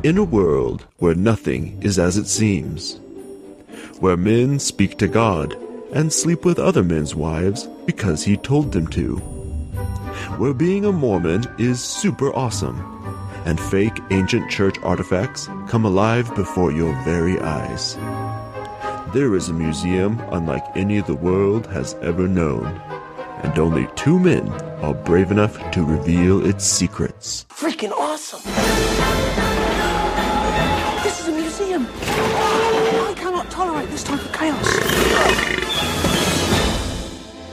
In a world where nothing is as it seems, where men speak to God and sleep with other men's wives because he told them to, where being a Mormon is super awesome, and fake ancient church artifacts come alive before your very eyes, there is a museum unlike any the world has ever known, and only 2 men are brave enough to reveal its secrets. Freaking awesome! This is a museum! I cannot tolerate this type of chaos.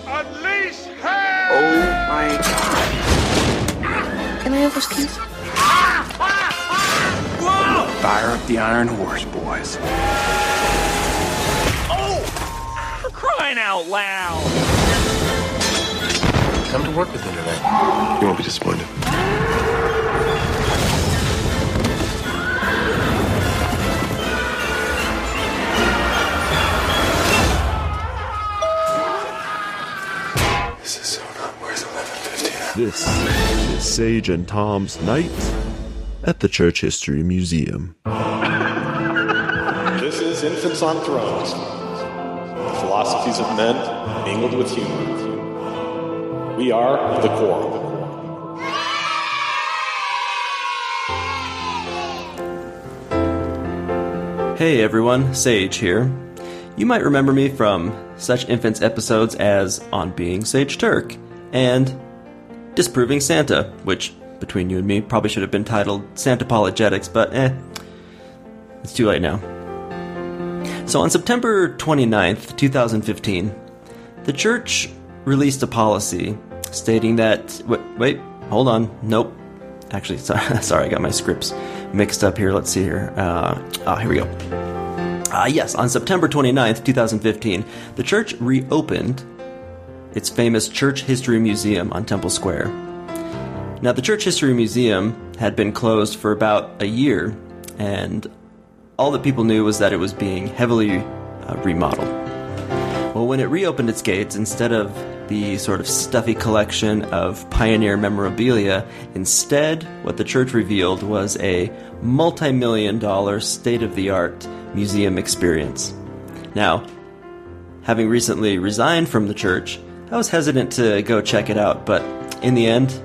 Unleash hell! Oh my god. Can I have those keys? Fire up the Iron Horse, boys. Oh! For crying out loud! Come to work with me today. You won't be disappointed. This is so not worth $11.50. This is Sage and Tom's Night at the Church History Museum. This is Infants on Thrones. The philosophies of men mingled with humor. We are the Core. Hey everyone, Sage here. You might remember me from such Infants episodes as On Being Sage Turk and Disproving Santa, which, between you and me, probably should have been titled Santa Apologetics, but it's too late now. So on September 29th, 2015, the church released a policy stating that... Wait, hold on. Nope. Actually, sorry, I got my scripts mixed up here. Let's see here. Here we go. Yes, on September 29th, 2015, the church reopened its famous Church History Museum on Temple Square. Now, the Church History Museum had been closed for about a year, and all that people knew was that it was being heavily remodeled. Well, when it reopened its gates, instead of the sort of stuffy collection of pioneer memorabilia, instead, what the church revealed was a multi-million-dollar state-of-the-art museum experience. Now, having recently resigned from the church, I was hesitant to go check it out, but in the end,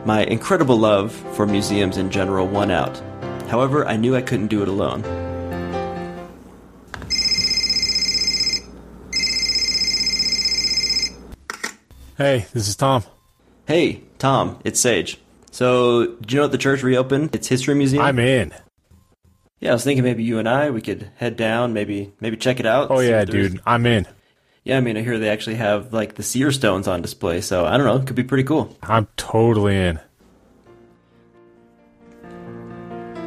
my incredible love for museums in general won out. However, I knew I couldn't do it alone. Hey, this is Tom. Hey, Tom, it's Sage. So, did you know that the church reopened its history museum? I'm in. Yeah, I was thinking maybe you and I, we could head down, maybe check it out. Oh yeah, dude, I'm in. Yeah, I mean, I hear they actually have, like, the seer stones on display, so I don't know, it could be pretty cool. I'm totally in.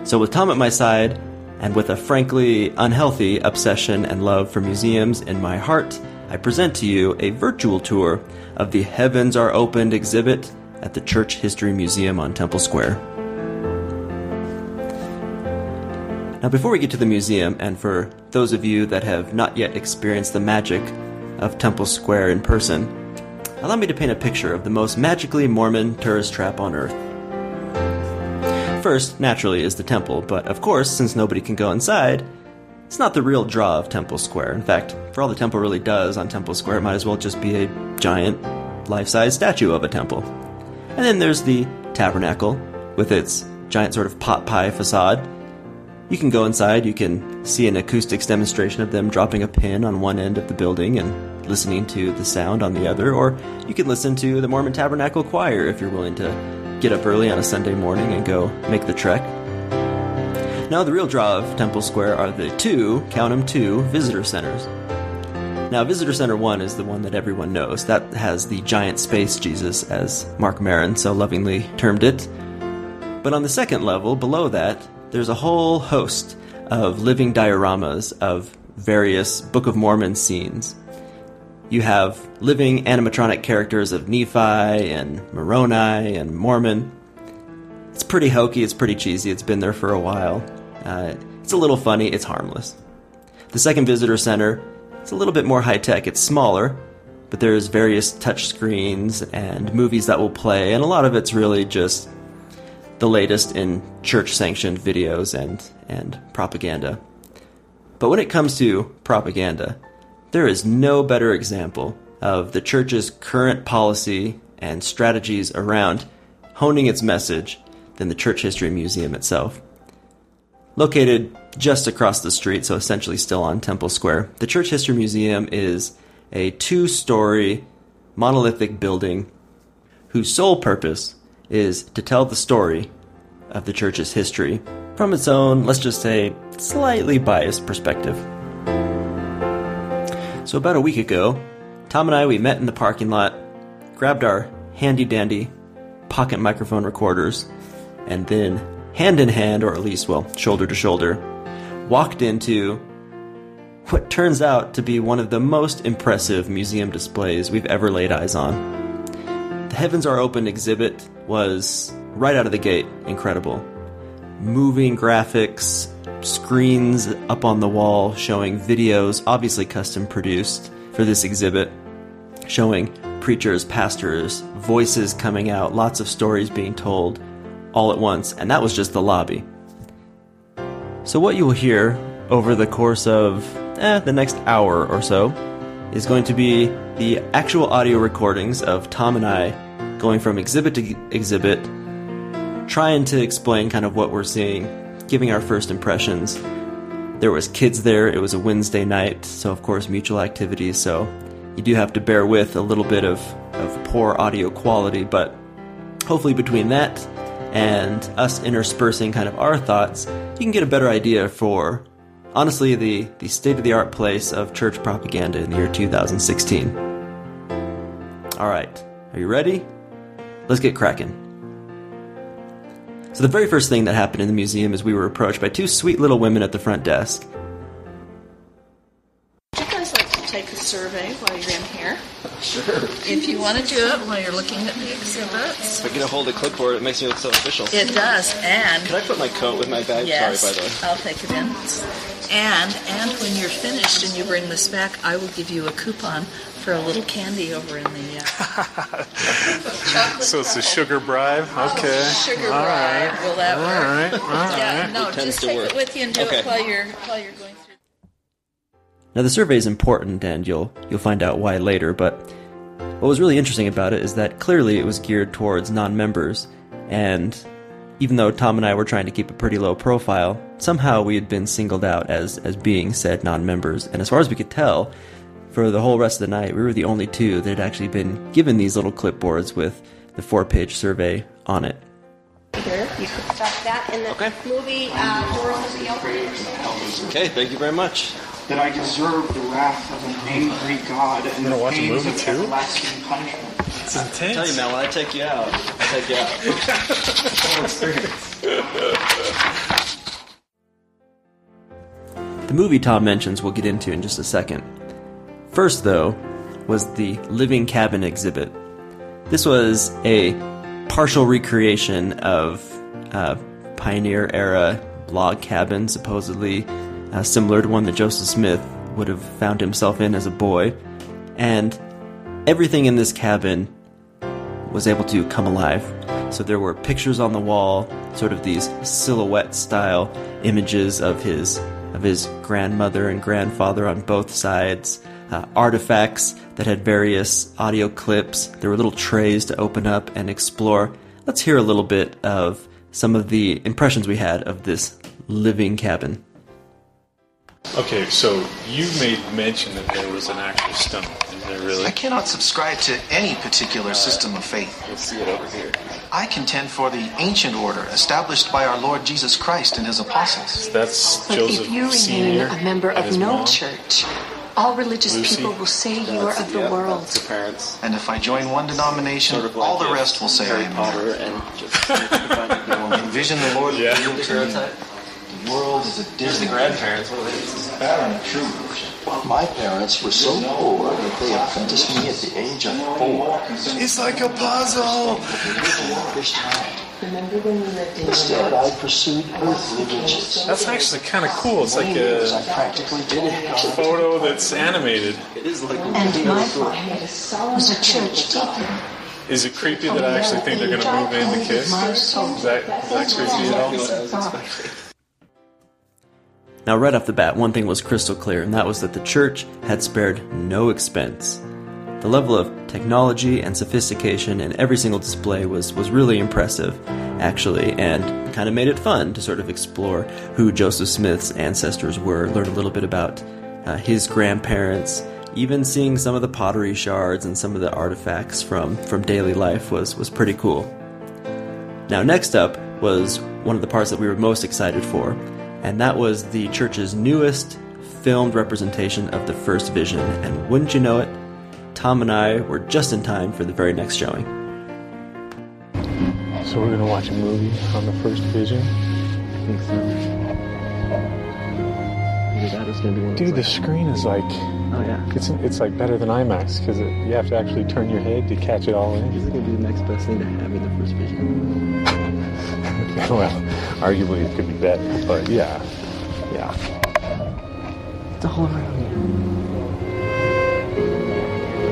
So with Tom at my side, and with a frankly unhealthy obsession and love for museums in my heart, I present to you a virtual tour of the Heavens Are Opened exhibit at the Church History Museum on Temple Square. Now, before we get to the museum, and for those of you that have not yet experienced the magic of Temple Square in person, allow me to paint a picture of the most magically Mormon tourist trap on earth. First, naturally, is the temple, but of course, since nobody can go inside, it's not the real draw of Temple Square. In fact, for all the temple really does on Temple Square, it might as well just be a giant, life-size statue of a temple. And then there's the tabernacle, with its giant sort of pot pie facade. You can go inside, you can see an acoustics demonstration of them dropping a pin on one end of the building and listening to the sound on the other, or you can listen to the Mormon Tabernacle Choir if you're willing to get up early on a Sunday morning and go make the trek. Now, the real draw of Temple Square are the count 'em two, visitor centers. Now, Visitor Center 1 is the one that everyone knows. That has the giant space Jesus, as Mark Maron so lovingly termed it. But on the second level, below that, there's a whole host of living dioramas of various Book of Mormon scenes. You have living animatronic characters of Nephi and Moroni and Mormon. It's pretty hokey, it's pretty cheesy, it's been there for a while. It's a little funny, it's harmless. The second visitor center, it's a little bit more high-tech, it's smaller, but there's various touch screens and movies that will play, and a lot of it's really just the latest in church-sanctioned videos and propaganda. But when it comes to propaganda, there is no better example of the church's current policy and strategies around honing its message than the Church History Museum itself. Located just across the street, so essentially still on Temple Square, the Church History Museum is a 2-story monolithic building whose sole purpose is to tell the story of the church's history from its own, let's just say, slightly biased perspective. So about a week ago, Tom and I, we met in the parking lot, grabbed our handy-dandy pocket microphone recorders, and then hand in hand, or at least, well, shoulder to shoulder, walked into what turns out to be one of the most impressive museum displays we've ever laid eyes on. The Heavens Are Open exhibit was, right out of the gate, incredible. Moving graphics, screens up on the wall showing videos, obviously custom produced for this exhibit, showing preachers, pastors, voices coming out, lots of stories being told all at once, and that was just the lobby. So what you will hear over the course of the next hour or so is going to be the actual audio recordings of Tom and I going from exhibit to exhibit, trying to explain kind of what we're seeing, giving our first impressions. There was kids there, it was a Wednesday night, so of course mutual activities, so you do have to bear with a little bit of poor audio quality, but hopefully between that and us interspersing kind of our thoughts, you can get a better idea for, honestly, the state-of-the-art place of church propaganda in the year 2016. Alright, are you ready? Let's get cracking. So the very first thing that happened in the museum is we were approached by 2 sweet little women at the front desk. Would you guys like to take a survey while you're in here? Sure. If you want to do it while you're looking at the exhibits. If I can hold a clipboard, it makes me look so official. It does, and... Can I put my coat with my bag? Yes, Sorry, by the way. I'll take it in. And when you're finished and you bring this back, I will give you a coupon for a little candy over in the chocolate. So it's a sugar bribe? Okay. Sugar All bribe. right. Will that work? All right. Yeah, no, just take it with you and do Okay. it while you're going through. Now the survey is important, and you'll find out why later, but what was really interesting about it is that clearly it was geared towards non-members, and even though Tom and I were trying to keep a pretty low profile, somehow we had been singled out as being said non-members, and as far as we could tell, for the whole rest of the night, we were the only 2 that had actually been given these little clipboards with the 4-page survey on it. Here, you could stuff that in the movie Doors of the Open. Okay, thank you very much. That I deserve the wrath of an angry God and the watch a pains movie of too? everlasting punishment. It's intense. Tell you, man, when I take you out, I'll take you out. Whole experience. The movie Tom mentions we'll get into in just a second. First, though, was the Living Cabin exhibit. This was a partial recreation of pioneer-era log cabin, supposedly similar to one that Joseph Smith would have found himself in as a boy. And everything in this cabin was able to come alive. So there were pictures on the wall, sort of these silhouette-style images of his grandmother and grandfather on both sides, artifacts that had various audio clips. There were little trays to open up and explore. Let's hear a little bit of some of the impressions we had of this living cabin. Okay, so you made mention that there was an actual stone. Is there really? I cannot subscribe to any particular system of faith. Let's see it over here. I contend for the ancient order established by our Lord Jesus Christ and his apostles. That's But Joseph if you Sr. remain a member and of his no mom. church, all religious Lucy. people will say you are of the world. That's the parents. And if I join one denomination, Sort of like all the if rest will say I Harry am Potter that. and just They will envision the Lord Yeah. revealed to me. The world is a Here's the Disney grandparents. What are they? barren true. My parents were so poor that they apprenticed me at the age of 4. It's like a puzzle. Remember when we lived in Instead, I pursued earthly riches. That's actually kind of cool. It's like I a practically did it. photo that's animated. It is like And my father was a church deacon. Is it creepy that I actually think they're going to move in to kiss? Is that creepy at all? Now, right off the bat, one thing was crystal clear, and that was that the church had spared no expense. The level of technology and sophistication in every single display was really impressive, actually, and kind of made it fun to sort of explore who Joseph Smith's ancestors were, learn a little bit about his grandparents. Even seeing some of the pottery shards and some of the artifacts from daily life was pretty cool. Now, next up was one of the parts that we were most excited for, and that was the church's newest filmed representation of the first vision. And wouldn't you know it, Tom and I were just in time for the very next showing. So we're going to watch a movie on the first vision? I think so. That is going to be one of Dude, the like, screen is like... oh yeah. It's like better than IMAX, because you have to actually turn your head to catch it all in. This is going to be the next best thing to having the first vision. Well, arguably it could be better, but yeah. It's all around you.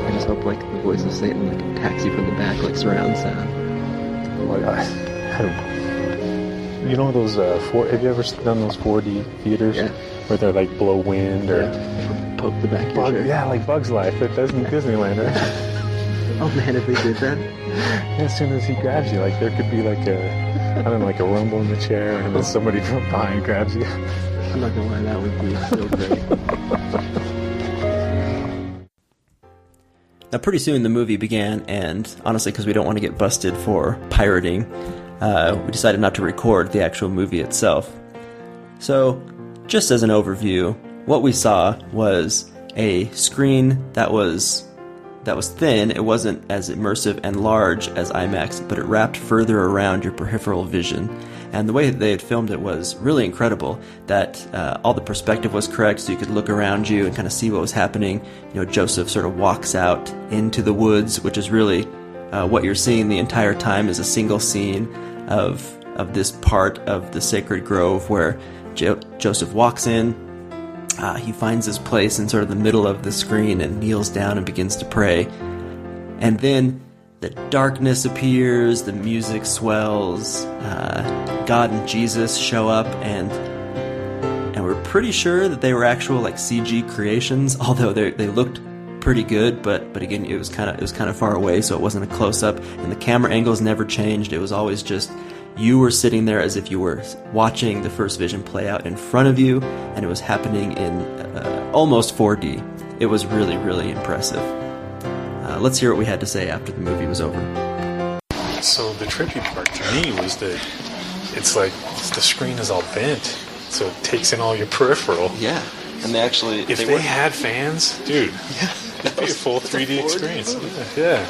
I just hope like the voice of Satan like attacks you from the back like surround sound. You know those have you ever done those 4D theaters? Yeah. Where they like blow wind or poke the back of your shirt. Yeah, like Bug's Life at Disneyland, right? Oh man, if they did that. As soon as he grabs you, like there could be like like a rumble in the chair and then somebody from behind grabs you. I'm not gonna lie, that would be so great. Now, pretty soon the movie began, and honestly, because we don't want to get busted for pirating, we decided not to record the actual movie itself. So, just as an overview, what we saw was a screen that was thin. It wasn't as immersive and large as IMAX, but it wrapped further around your peripheral vision. And the way that they had filmed it was really incredible, that all the perspective was correct, so you could look around you and kind of see what was happening. You know, Joseph sort of walks out into the woods, which is really what you're seeing the entire time is a single scene of this part of the sacred grove where Joseph walks in. He finds his place in sort of the middle of the screen and kneels down and begins to pray. And then the darkness appears, the music swells, God and Jesus show up, and we're pretty sure that they were actual like CG creations, although they looked pretty good, but again it was kind of far away, so it wasn't a close up, and the camera angles never changed. It was always just you were sitting there as if you were watching the first vision play out in front of you, and it was happening in almost 4D. It was really, really impressive. Let's hear what we had to say after the movie was over. So the trippy part to me was that it's like the screen is all bent, so it takes in all your peripheral. Yeah, and they actually... If they had fans, dude, it'd be a full 3D experience. Yeah.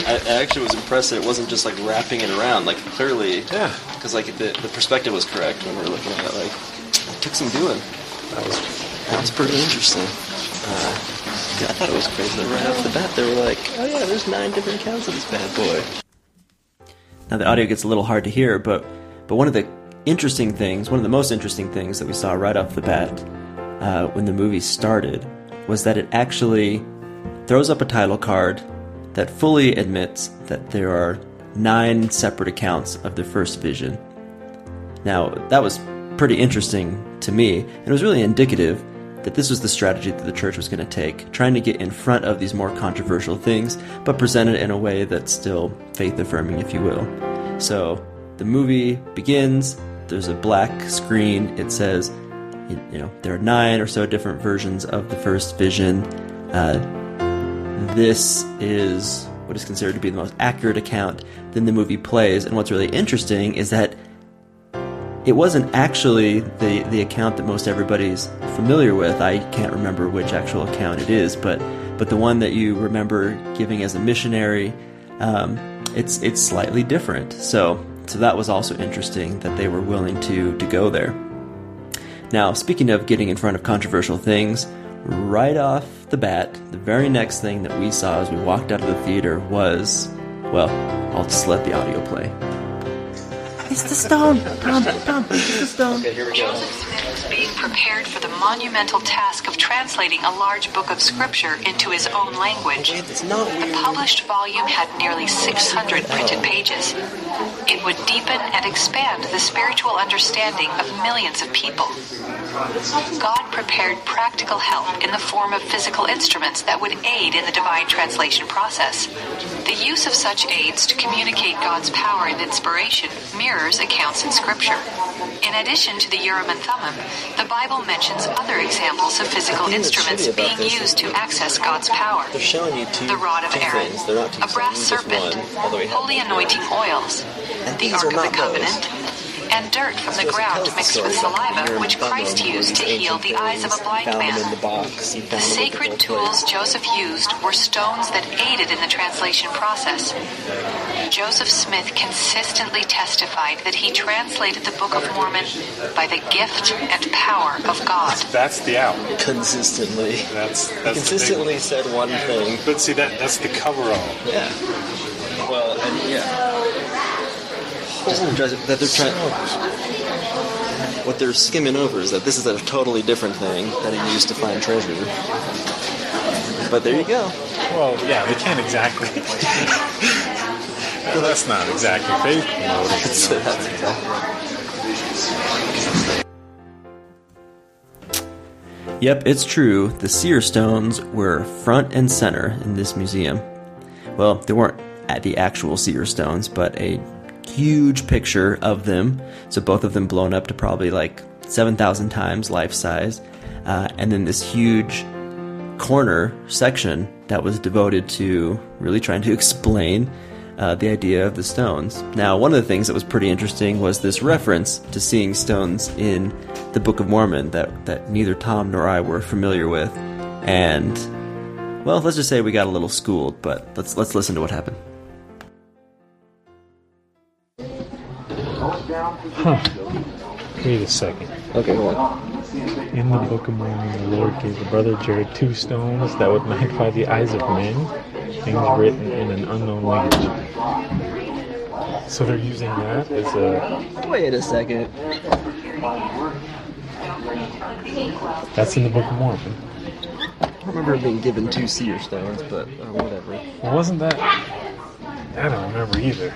I actually was impressed that it wasn't just like wrapping it around, like clearly, because like the perspective was correct when we were looking at it. Like, it took some doing. That was pretty interesting. I thought it was crazy that right off the bat they were like, oh yeah, there's 9 different accounts of this bad boy. Now the audio gets a little hard to hear, but one of the interesting things, one of the most interesting things that we saw right off the bat when the movie started was that it actually throws up a title card that fully admits that there are 9 separate accounts of the first vision. Now, that was pretty interesting to me, and it was really indicative that this was the strategy that the church was going to take, trying to get in front of these more controversial things, but present it in a way that's still faith-affirming, if you will. So, the movie begins, there's a black screen, it says, there are 9 or so different versions of the first vision. This is what is considered to be the most accurate account. Then the movie plays, and what's really interesting is that it wasn't actually the account that most everybody's familiar with. I can't remember which actual account it is, but the one that you remember giving as a missionary, it's slightly different. So that was also interesting that they were willing to go there. Now, speaking of getting in front of controversial things, right off the bat, the very next thing that we saw as we walked out of the theater was, well, I'll just let the audio play. It's the stone. Tom, it's the stone. Okay, here we go. Joseph Smith was being prepared for the monumental task of translating a large book of scripture into his own language. Wait, that's not weird. The published volume had nearly 600 printed pages. It would deepen and expand the spiritual understanding of millions of people. God prepared practical help in the form of physical instruments that would aid in the divine translation process. The use of such aids to communicate God's power and inspiration mirrors accounts in Scripture. In addition to the Urim and Thummim, the Bible mentions other examples of physical instruments being used to access God's power. They're showing you The rod of Aaron, a brass serpent, holy anointing oils, the Ark of the Covenant, and dirt from the ground mixed with saliva, which Christ used to heal the eyes of a blind man. The sacred tools Joseph used were stones that aided in the translation process. Joseph Smith consistently testified that he translated the Book of Mormon by the gift and power of God. That's the out. Consistently. That's consistently said one thing. But see, that's the coverall. Yeah. Well, and yeah. That they're trying. What they're skimming over is that this is a totally different thing that he used to find treasure. But there you go. Well, yeah, they can't exactly. Well, that's not exactly faith promoting. That's exactly. Yep, it's true. The seer stones were front and center in this museum. Well, they weren't at the actual seer stones, but a huge picture of them. So both of them blown up to probably like 7,000 times life size. And then this huge corner section that was devoted to really trying to explain the idea of the stones. Now, one of the things that was pretty interesting was this reference to seeing stones in the Book of Mormon that neither Tom nor I were familiar with. And, well, let's just say we got a little schooled, but let's listen to what happened. Huh. Wait a second. Okay, hold on. In the Book of Mormon, the Lord gave the brother Jared 2 stones that would magnify the eyes of men, things written in an unknown language. So they're using that as a... Wait a second. That's in the Book of Mormon. I don't remember being given 2 seer stones, but whatever. Well, wasn't that... I don't remember either.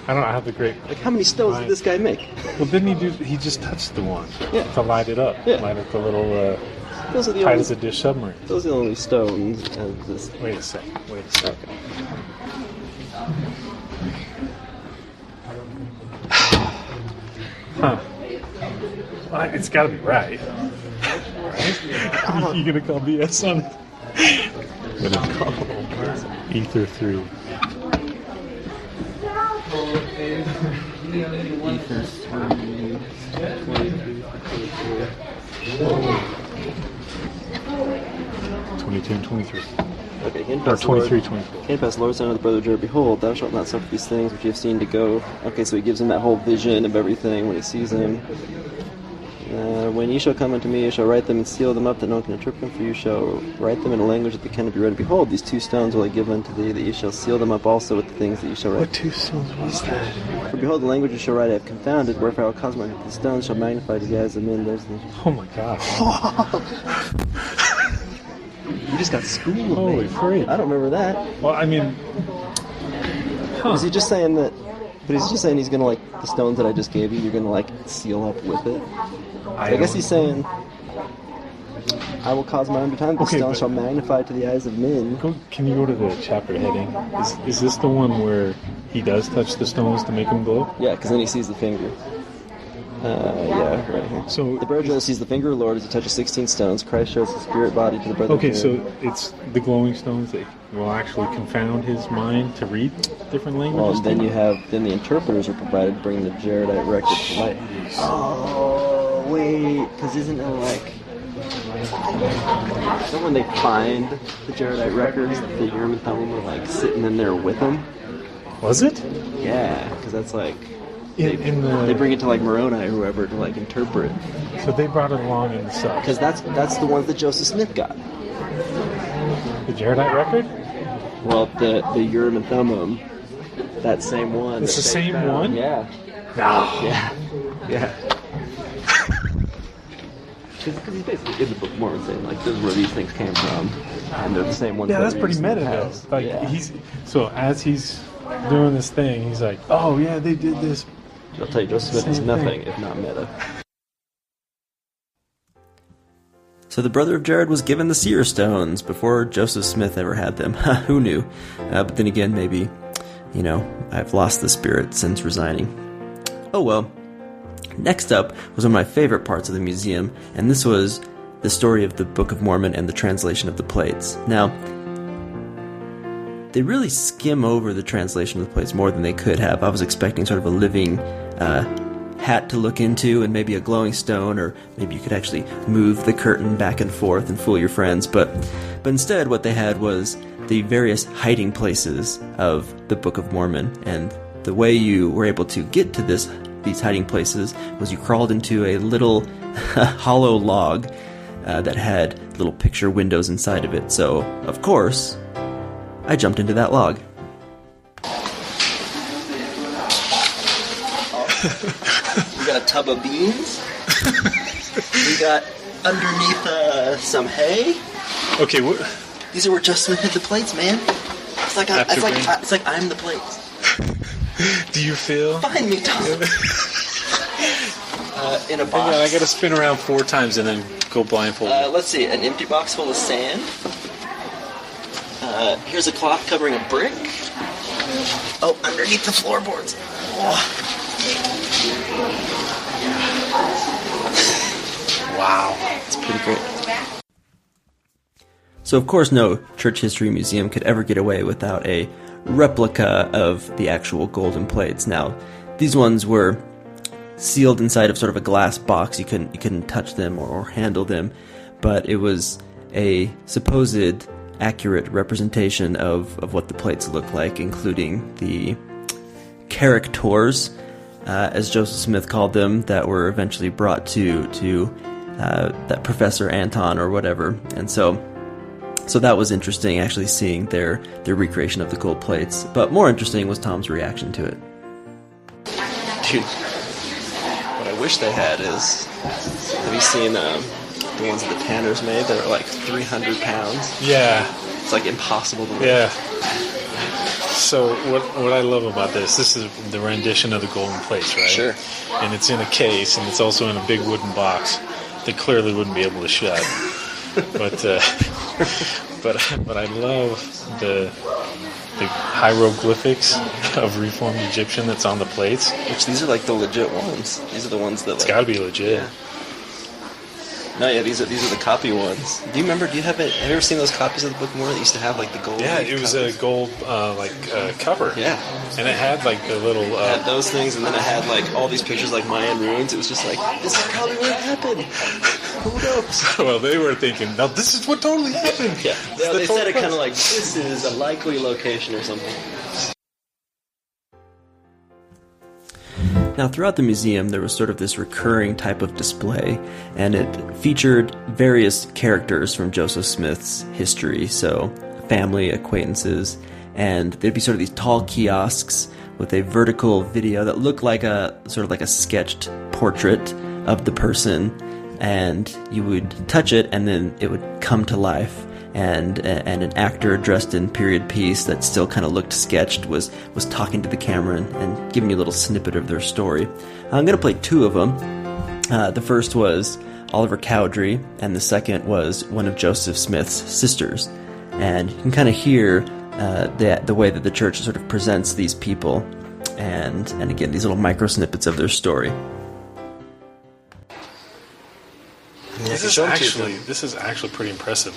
I don't have the great... Like, how many stones did this guy make? Well, didn't he do... He just touched the one to light it up. Yeah. Light up the little... Those are the tight only, as a dish submarine. Those are the only stones of this... Wait a second. Huh. Well, it's got to be right. Right? You gonna call BS on it? What is it called? Ether 3. Ether 3. 22 and 23. Okay, Or 23, 24. Came past the Lord, son of the brother Jared, behold, thou shalt not suffer these things which you have seen to go. Okay, so he gives him that whole vision of everything when he sees him. When ye shall come unto me, you shall write them and seal them up, that no one can interpret them, for you shall write them in a language that they cannot be read. Behold, these 2 stones will I give unto thee, that ye shall seal them up also with the things that ye shall write. What 2 stones was that? For behold, the language you shall write I have confounded, wherefore I will cause my the stones shall magnify to the eyes of men. There's the... Oh my gosh. You just got schooled, Holy man. freak. I don't remember that. Well, I mean... Is he just saying that... But he's just saying he's going to, like, the stones that I just gave you, you're going to, like, seal up with it? I guess he's saying, I will cause my own time, the stones shall magnify to the eyes of men. Can you go to the chapter heading? Is this the one where he does touch the stones to make them glow? Yeah, because then he sees the finger. Yeah, right here. So the brother sees the finger of the Lord as he touches 16 stones. Christ shows his spirit body to the brother. Okay, so it's the glowing stones that will actually confound his mind to read different languages? Well, then the interpreters are provided to bring the Jaredite record to light. Oh, wait, because isn't it like... So when they find the Jaredite records, the Urim and Thummim were like sitting in there with them? Was it? Yeah, because that's like... They bring it to like Moroni or whoever to like interpret. So they brought it along in the sub. Because that's the ones that Joseph Smith got. The Jaredite record? Well, the Urim and Thummim, that same one. It's the same one? Yeah. Yeah. Because he's basically in the Book of Mormon saying, like, this is where these things came from, and they're the same ones. Yeah, that that's are pretty used in the meta, though. past. Like, as he's doing this thing, he's like, oh, yeah, they did this. I'll tell you, Joseph Smith is nothing if not meta. So the brother of Jared was given the seer stones before Joseph Smith ever had them. Who knew? But then again, maybe, I've lost the spirit since resigning. Oh well. Next up was one of my favorite parts of the museum, and this was the story of the Book of Mormon and the translation of the plates. Now, they really skim over the translation of the plates more than they could have. I was expecting sort of a living hat to look into and maybe a glowing stone, or maybe you could actually move the curtain back and forth and fool your friends, but instead what they had was the various hiding places of the Book of Mormon, and the way you were able to get to these hiding places was you crawled into a little hollow log that had little picture windows inside of it. So, of course, I jumped into that log. We got a tub of beans. We got underneath some hay. Okay, these are where Justin hid the plates, man. It's like I'm the plates. Do you feel? Find me, Tom. In a box. Hang on, I gotta spin around 4 times and then go blindfolded. Let's see, an empty box full of sand. Here's a cloth covering a brick. Oh, underneath the floorboards. Oh. Wow. It's pretty great. So, of course, no church history museum could ever get away without a replica of the actual golden plates. Now, these ones were sealed inside of sort of a glass box. You couldn't touch them or handle them, but it was a supposed accurate representation of what the plates look like, including the characters, as Joseph Smith called them, that were eventually brought to that Professor Anton or whatever. And so that was interesting, actually seeing their recreation of the gold plates. But more interesting was Tom's reaction to it. Dude, what I wish they had is, have you seen the ones that the Tanners made that are like 300 pounds? Yeah. It's like impossible to make. Yeah. So what I love about this is the rendition of the golden plates, right? Sure. And it's in a case, and it's also in a big wooden box that clearly wouldn't be able to shut. But I love the hieroglyphics of Reformed Egyptian that's on the plates. Which these are like the legit ones. These are the ones that it's got to be legit. Yeah. No, yeah, these are the copy ones. Do you remember? Have you ever seen those copies of the Book of Mormon that used to have like the gold? Yeah, it was a gold cover. Yeah, and it had like the little. It had those things, and then it had like all these pictures like Mayan ruins. It was just like, this is probably what happened. Who knows? Well, they were thinking, no, this is what totally happened. Yeah, they said it kind of like, this is a likely location or something. Now, throughout the museum, there was sort of this recurring type of display, and it featured various characters from Joseph Smith's history, so family, acquaintances, and there'd be sort of these tall kiosks with a vertical video that looked like a sketched portrait of the person, and you would touch it, and then it would come to life. And an actor dressed in period piece that still kind of looked sketched was talking to the camera and giving you a little snippet of their story. I'm going to play 2 of them. The first was Oliver Cowdery, and the second was one of Joseph Smith's sisters. And you can kind of hear the way that the church sort of presents these people, and again, these little micro snippets of their story. This is actually pretty impressive.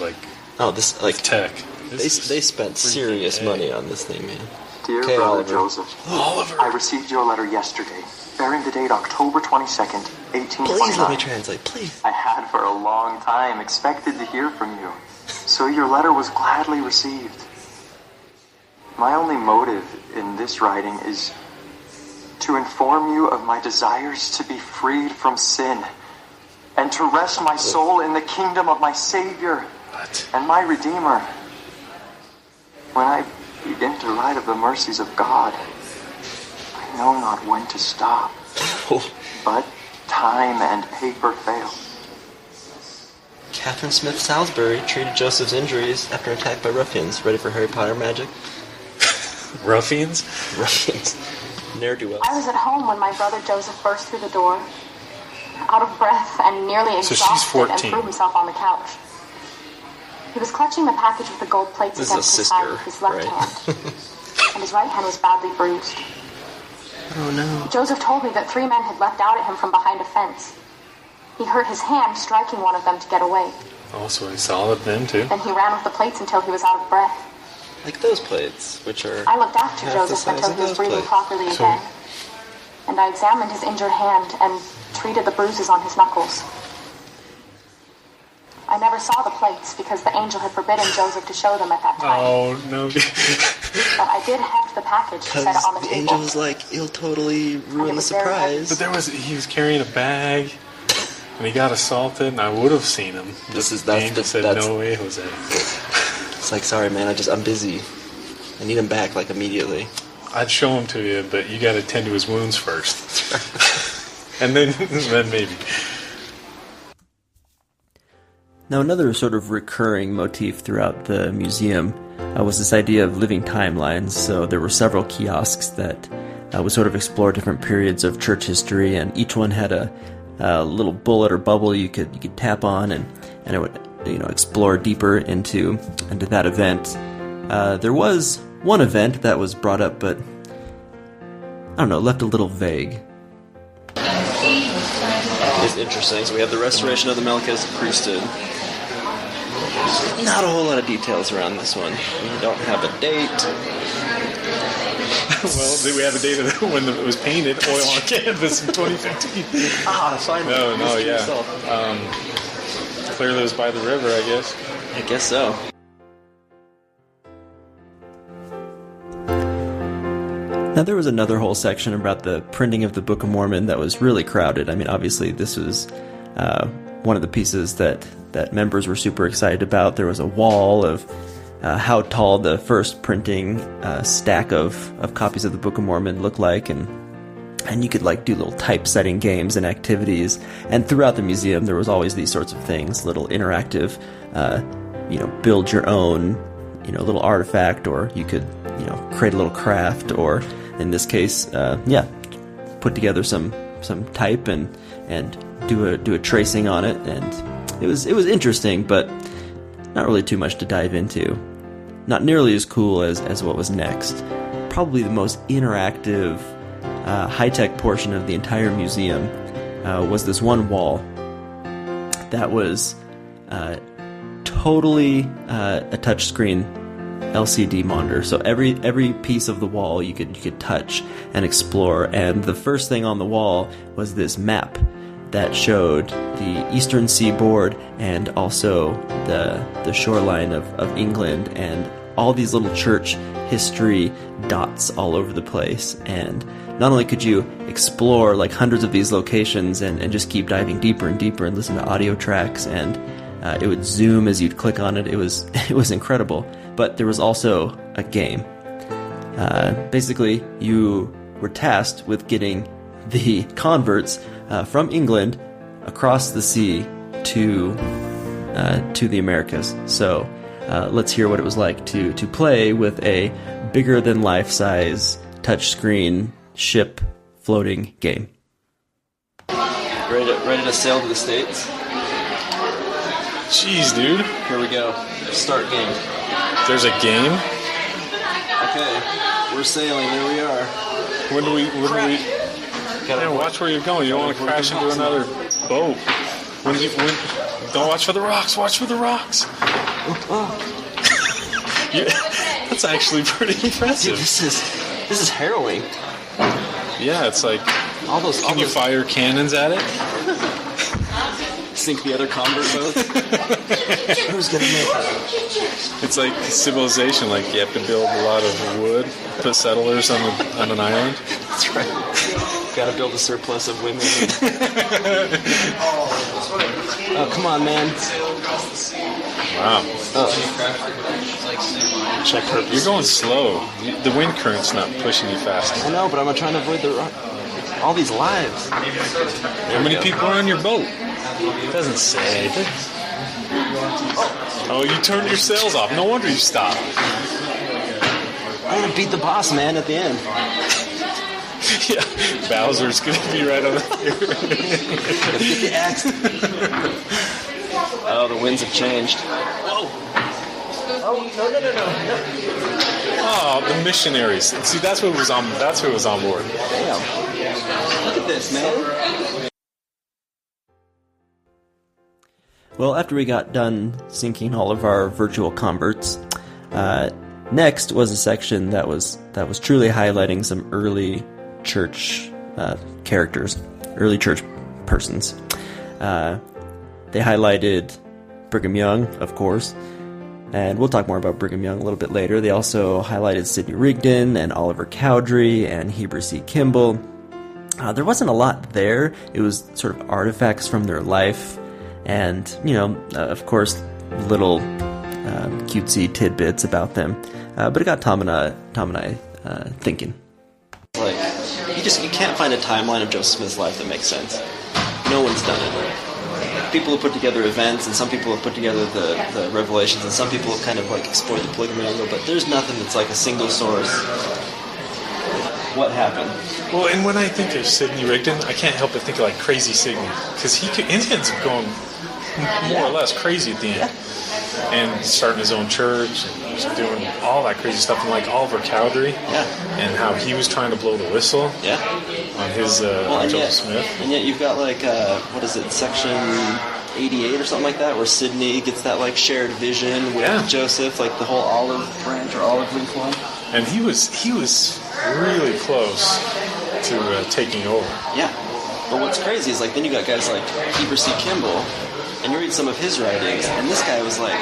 This tech. They spent serious money on this thing, man. Dear Okay, Brother Oliver. Joseph, Oliver. I received your letter yesterday, bearing the date October 22nd, 1829. Please let me translate, please. I had for a long time expected to hear from you, so your letter was gladly received. My only motive in this writing is to inform you of my desires to be freed from sin and to rest my soul in the kingdom of my Savior and my Redeemer. When I begin to write of the mercies of God, I know not when to stop. But time and paper failed. Catherine Smith Salisbury treated Joseph's injuries after attack by ruffians. Ready for Harry Potter magic? Ruffians? Ruffians. Ne'er-do-wells. I was at home when my brother Joseph burst through the door, out of breath and nearly exhausted, and threw himself on the couch. He was clutching the package with the gold plates against his side with his left hand, and his right hand was badly bruised. Oh no. Joseph told me that 3 men had leapt out at him from behind a fence. He hurt his hand striking one of them to get away. Oh, so he solid them too? Then he ran with the plates until he was out of breath. Like those plates, which are... I looked after Joseph until he was breathing properly again. And I examined his injured hand and treated the bruises on his knuckles. I never saw the plates because the angel had forbidden Joseph to show them at that time. Oh, no. But I did heft the package to set it on the table. The angel was like, he'll totally ruin the surprise. But he was carrying a bag, and he got assaulted, and I would have seen him. The angel said, no way, Jose. It's like, sorry, man, I'm busy. I need him back, like, immediately. I'd show him to you, but you got to tend to his wounds first. And then maybe. Now, another sort of recurring motif throughout the museum was this idea of living timelines. So there were several kiosks that would sort of explore different periods of church history, and each one had a little bullet or bubble you could tap on, and it would explore deeper into that event. There was one event that was brought up, but I don't know, left a little vague. It's interesting. So we have the restoration of the Melchizedek priesthood. Not a whole lot of details around this one. We don't have a date. Well, did we have a date of when it was painted, oil on canvas in 2015? Finally. No, yeah. Clearly it was by the river, I guess. I guess so. Now, there was another whole section about the printing of the Book of Mormon that was really crowded. I mean, obviously, this was one of the pieces that members were super excited about. There was a wall of how tall the first printing stack of copies of the Book of Mormon looked like, and you could do little typesetting games and activities. And throughout the museum, there was always these sorts of things, little interactive, build your own, little artifact, or you could, create a little craft, or in this case, put together some type and do a tracing on it. And it was interesting, but not really too much to dive into. Not nearly as cool as what was next. Probably the most interactive, high-tech portion of the entire museum was this one wall that was totally a touchscreen LCD monitor. So every piece of the wall you could touch and explore. And the first thing on the wall was this map that showed the eastern seaboard and also the shoreline of England, and all these little church history dots all over the place. And not only could you explore hundreds of these locations and just keep diving deeper and deeper and listen to audio tracks, and it would zoom as you'd click on it. It was incredible. But there was also a game. Basically, you were tasked with getting the converts from England across the sea to the Americas. So let's hear what it was like to play with a bigger than life-size touchscreen ship floating game. Ready to sail to the States? Jeez, dude. Here we go. Start game. There's a game? Okay. We're sailing. There we are. When do we... watch where you're going. You don't want to crash into another boat. Don't watch for the rocks. Watch for the rocks. That's actually pretty impressive. Dude, this is harrowing. Yeah, it's like... Can you fire cannons at it? Sink the other convert boats? Who's gonna make it? It's like civilization. You have to build a lot of wood, put settlers on an island. That's right. Gotta build a surplus of women. Oh, come on, man. Wow. Oh. Check her. You're going slow. The wind current's not pushing you fast. I know, but I'm trying to avoid the rock. All these lives. How many people are on your boat? It doesn't say. Oh, you turned your sails off. No wonder you stopped. I'm gonna beat the boss man at the end. Yeah, Bowser's gonna be right on the Gotta get the axe. Oh, the winds have changed. Whoa. Oh, no. Oh, the missionaries. See, that's who was on board. Damn. Look at this, man. Well, after we got done syncing all of our virtual converts, next was a section that was truly highlighting some early church characters, early church persons. They highlighted Brigham Young, of course, and we'll talk more about Brigham Young a little bit later. They also highlighted Sidney Rigdon and Oliver Cowdery and Heber C. Kimball. There wasn't a lot there. It was sort of artifacts from their life and, of course, little cutesy tidbits about them. But it got Tom and I thinking. Like, you can't find a timeline of Joseph Smith's life that makes sense. No one's done it. People have put together events, and some people have put together the revelations, and some people have kind of like explored the polygamy angle, but there's nothing that's like a single source. What happened? Well, and when I think of Sidney Rigdon, I can't help but think of like Crazy Sidney, because he ends up going more or less crazy at the end, and starting his own church, and just doing all that crazy stuff, and like Oliver Cowdery, and how he was trying to blow the whistle, on his Joseph Smith. And yet you've got like what is it, section 88 or something like that, where Sidney gets that like shared vision with Joseph, like the whole olive branch or olive leaf one. And he was really close to taking over. Yeah. But what's crazy is like then you got guys like Heber C. Kimball, and you read some of his writings, and this guy was like,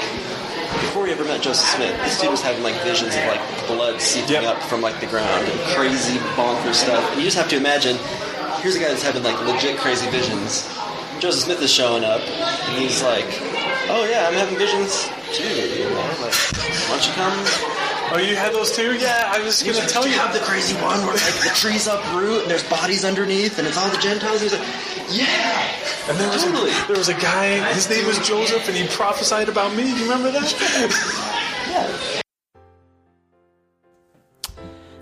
before he ever met Joseph Smith, this dude was having like visions of like blood seeping up from like the ground and crazy bonkers stuff. And you just have to imagine, here's a guy that's having like legit crazy visions. Joseph Smith is showing up, and he's like, "Oh yeah, I'm having visions too. Like, why don't you come?" Oh, you had those too? Yeah, I was going to tell you. Have the crazy one where like the trees uproot and there's bodies underneath and it's all the Gentiles. He's like, yeah. And there was a guy, his name was Joseph, and he prophesied about me. Do you remember that? Yeah.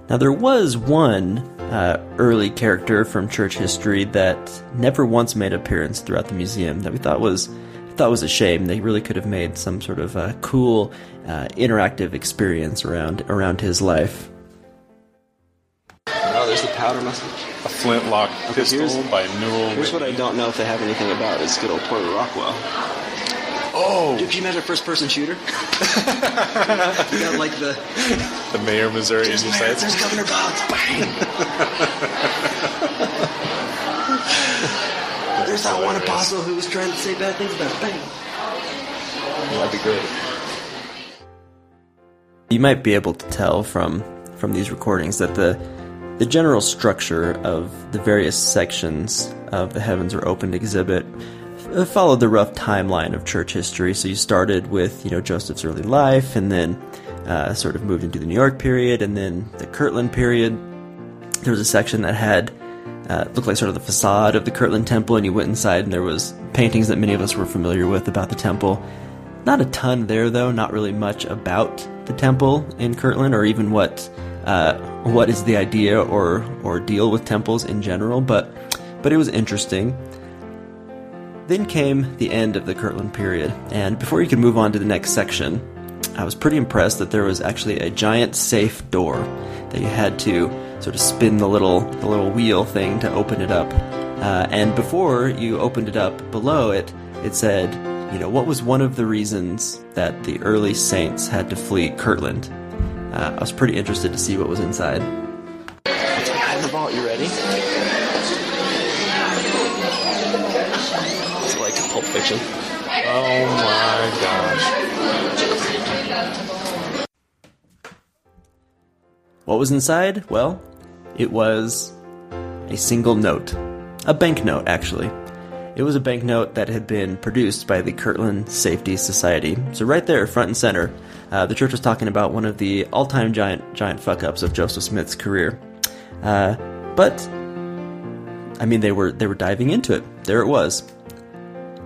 Now there was one early character from church history that never once made an appearance throughout the museum that we thought was a shame. They really could have made some sort of cool interactive experience around his life. Oh, there's the powder message. A flintlock pistol by Newell. Here's what I don't know if they have anything about is good old Porter Rockwell. Oh! Dude, can you imagine a first-person shooter? You got like the Mayor of Missouri in your sights. There's Governor Boggs. Bang! There's that one apostle who was trying to say bad things about it. Bang! That'd be great. You might be able to tell from these recordings that the general structure of the various sections of the Heavens Are Opened exhibit followed the rough timeline of church history. So you started with, Joseph's early life, and then sort of moved into the New York period, and then the Kirtland period. There was a section that had looked like sort of the facade of the Kirtland Temple, and you went inside, and there was paintings that many of us were familiar with about the temple. Not a ton there, though. Not really much about the temple in Kirtland, or even what is the idea or deal with temples in general. But it was interesting. Then came the end of the Kirtland period, and before you could move on to the next section, I was pretty impressed that there was actually a giant safe door that you had to sort of spin the little wheel thing to open it up. And before you opened it up, below it said, what was one of the reasons that the early saints had to flee Kirtland? I was pretty interested to see what was inside. What's behind the vault? You ready? It's like Pulp Fiction. Oh my gosh. What was inside? Well, it was a single note. A banknote, actually. It was a banknote that had been produced by the Kirtland Safety Society. So right there, front and center, the church was talking about one of the all-time giant fuck-ups of Joseph Smith's career. But I mean, they were diving into it. There it was.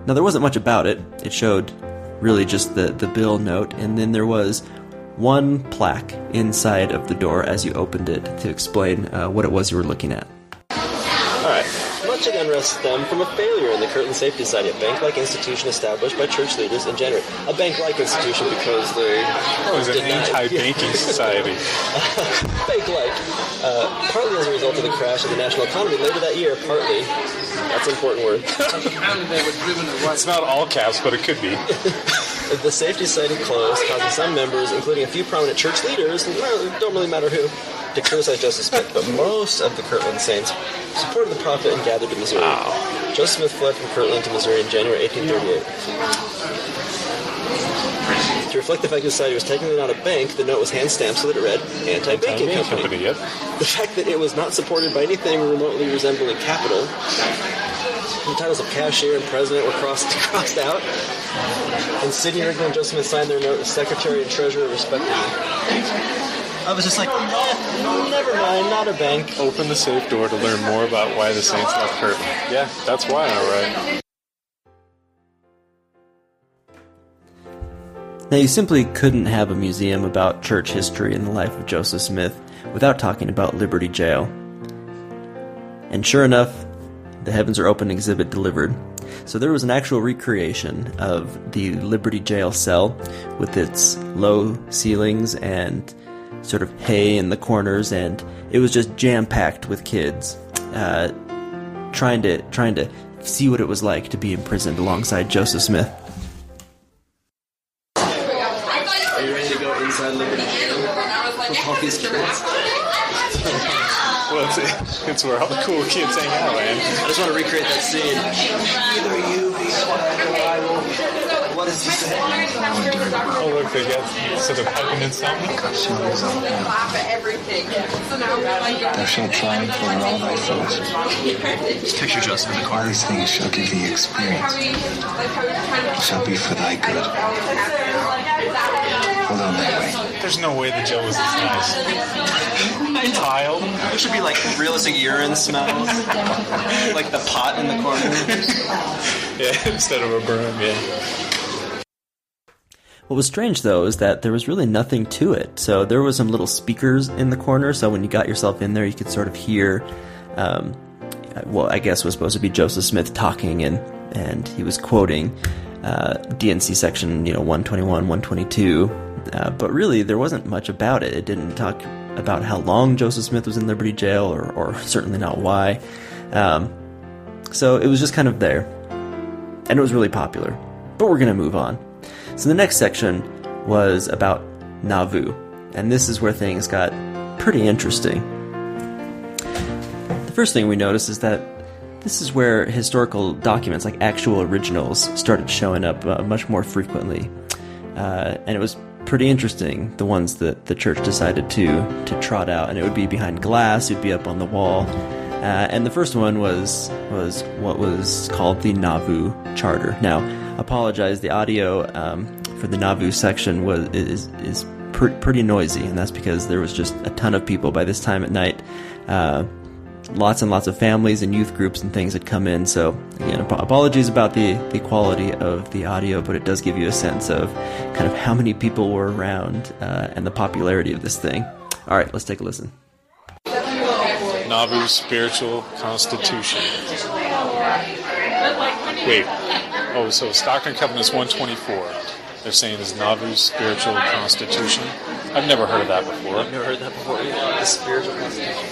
Now, there wasn't much about it. It showed really just the bill note, and then there was one plaque inside of the door as you opened it to explain what it was you were looking at. Alright. Much of the unrest stemmed from a failure in the Kirtland Safety Society, a bank-like institution established by church leaders in January. A bank-like institution because they... it was an anti-banking society. Bank-like. Partly as a result of the crash of the national economy later that year, partly. That's an important word. It's not all caps, but it could be. The Safety Society closed, causing some members, including a few prominent church leaders, and it don't really matter who, to criticize Joseph Smith, but most of the Kirtland Saints supported the prophet and gathered in Missouri. Wow. Joseph Smith fled from Kirtland to Missouri in January 1838. To reflect the fact the society was technically not a bank, the note was hand-stamped so that it read, Anti-Banking Company. Yep. The fact that it was not supported by anything remotely resembling capital, the titles of cashier and president were crossed out, and Sidney Rigdon and Joseph Smith signed their note as secretary and treasurer respectively. I was just like, never mind, not a bank. Open the safe door to learn more about why the Saints left Kirtland. Yeah, that's why, all right. Now, you simply couldn't have a museum about church history and the life of Joseph Smith without talking about Liberty Jail. And sure enough, the Heavens Are Open exhibit delivered. So there was an actual recreation of the Liberty Jail cell with its low ceilings and sort of hay in the corners, and it was just jam-packed with kids trying to see what it was like to be imprisoned alongside Joseph Smith. Are you ready to go inside Liberty Jail with all these kids? Well, it's where all the cool kids hang out, man. I just want to recreate that scene. Either you be quiet or I will... What does he say? Oh, look, they got sort of hugging and something. Thou shalt triumph over all thy foes. Picture Joseph in the corner. All these things shall give thee experience. It shall be for thy good. Hold on that way. There's no way the jail was this nice. Tile. There should be like realistic urine smells. Like the pot in the corner. Yeah, instead of a broom, yeah. What was strange, though, is that there was really nothing to it. So there was some little speakers in the corner, so when you got yourself in there, you could sort of hear, I guess was supposed to be Joseph Smith talking, and he was quoting DNC section, 121, 122, but really there wasn't much about it. It didn't talk about how long Joseph Smith was in Liberty Jail, or certainly not why. So it was just kind of there, and it was really popular. But we're going to move on. So the next section was about Nauvoo, and this is where things got pretty interesting. The first thing we noticed is that this is where historical documents, like actual originals, started showing up much more frequently. And it was pretty interesting, the ones that the church decided to trot out, and it would be behind glass, it would be up on the wall. And the first one was what was called the Nauvoo Charter. Now, apologize, the audio for the Nauvoo section is pretty noisy, and that's because there was just a ton of people by this time at night. Lots and lots of families and youth groups and things had come in, so again, apologies about the quality of the audio, but it does give you a sense of kind of how many people were around and the popularity of this thing. All right, let's take a listen. Nauvoo's spiritual constitution. Wait. Oh, so Stockton Covenant's 124. They're saying is Nauvoo's spiritual constitution. I've never heard of that before. I've never heard that before either. The spiritual constitution.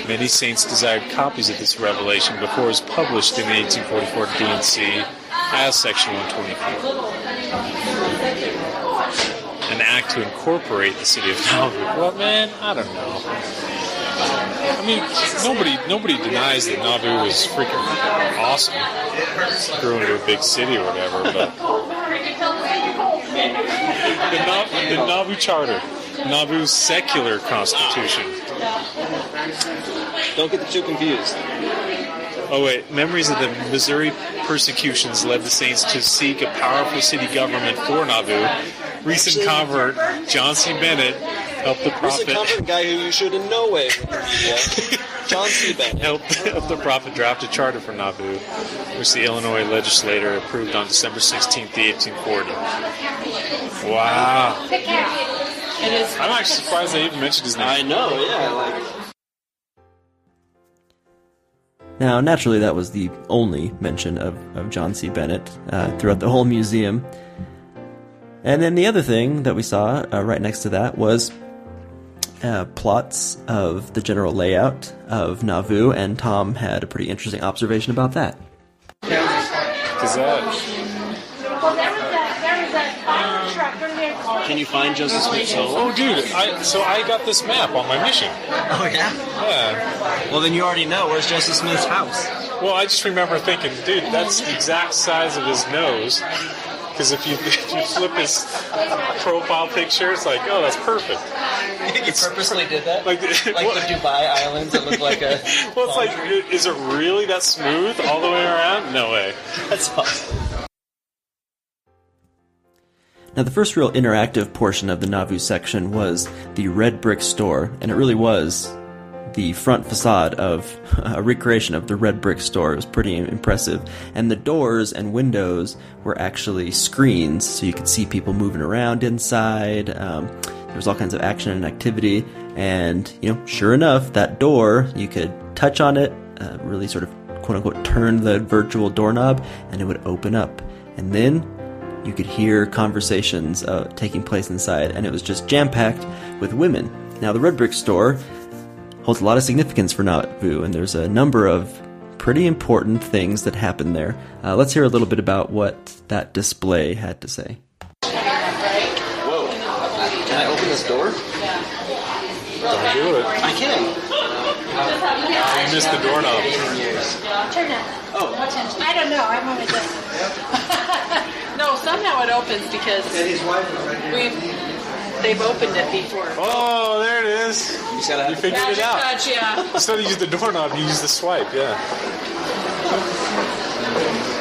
Many saints desired copies of this revelation before it was published in the 1844 DNC as Section 124. An act to incorporate the city of Nauvoo. Well, man, I don't know. I mean, nobody denies that Nauvoo was freaking awesome. Grew into a big city or whatever, but the Nauvoo Charter, Nauvoo's secular constitution. Don't get the two confused. Oh wait, memories of the Missouri persecutions led the saints to seek a powerful city government for Nauvoo. Recent convert John C. Bennett Help the Here's a prophet. competent guy who you should in no way. John C. Bennett. Help the prophet draft a charter for Nauvoo, which the Illinois legislature approved on December 16th, 1840. Wow. I'm actually surprised they even mentioned his name. I know, yeah. Now, naturally, that was the only mention of John C. Bennett throughout the whole museum. And then the other thing that we saw right next to that was plots of the general layout of Nauvoo, and Tom had a pretty interesting observation about that. Can you find Joseph Smith's home? Oh, dude, I got this map on my mission. Oh, yeah? Yeah. Well, then you already know. Where's Joseph Smith's house? Well, I just remember thinking, dude, that's the exact size of his nose. Because if you flip his profile picture, it's like, oh, that's perfect. You purposely did that? Like the Dubai Islands that look like a... Well, it's like, is it really that smooth all the way around? No way. That's awesome. Now, the first real interactive portion of the Nauvoo section was the red brick store, and it really was the front facade of a recreation of the red brick store. It was pretty impressive. And the doors and windows were actually screens, so you could see people moving around inside. There was all kinds of action and activity. And, sure enough, that door, you could touch on it, really sort of, quote-unquote, turn the virtual doorknob, and it would open up. And then you could hear conversations taking place inside, and it was just jam-packed with women. Now, the red brick store holds a lot of significance for Nauvoo, and there's a number of pretty important things that happen there. Let's hear a little bit about what that display had to say. Whoa. Can I open this door? Don't do it. I can. You missed the doorknob. Turn it. Oh. I don't know. I'm only just... No, somehow it opens because they've opened it before. Oh, there it is. You figured it out. Touch, yeah. Instead of use the doorknob, you use the swipe, yeah.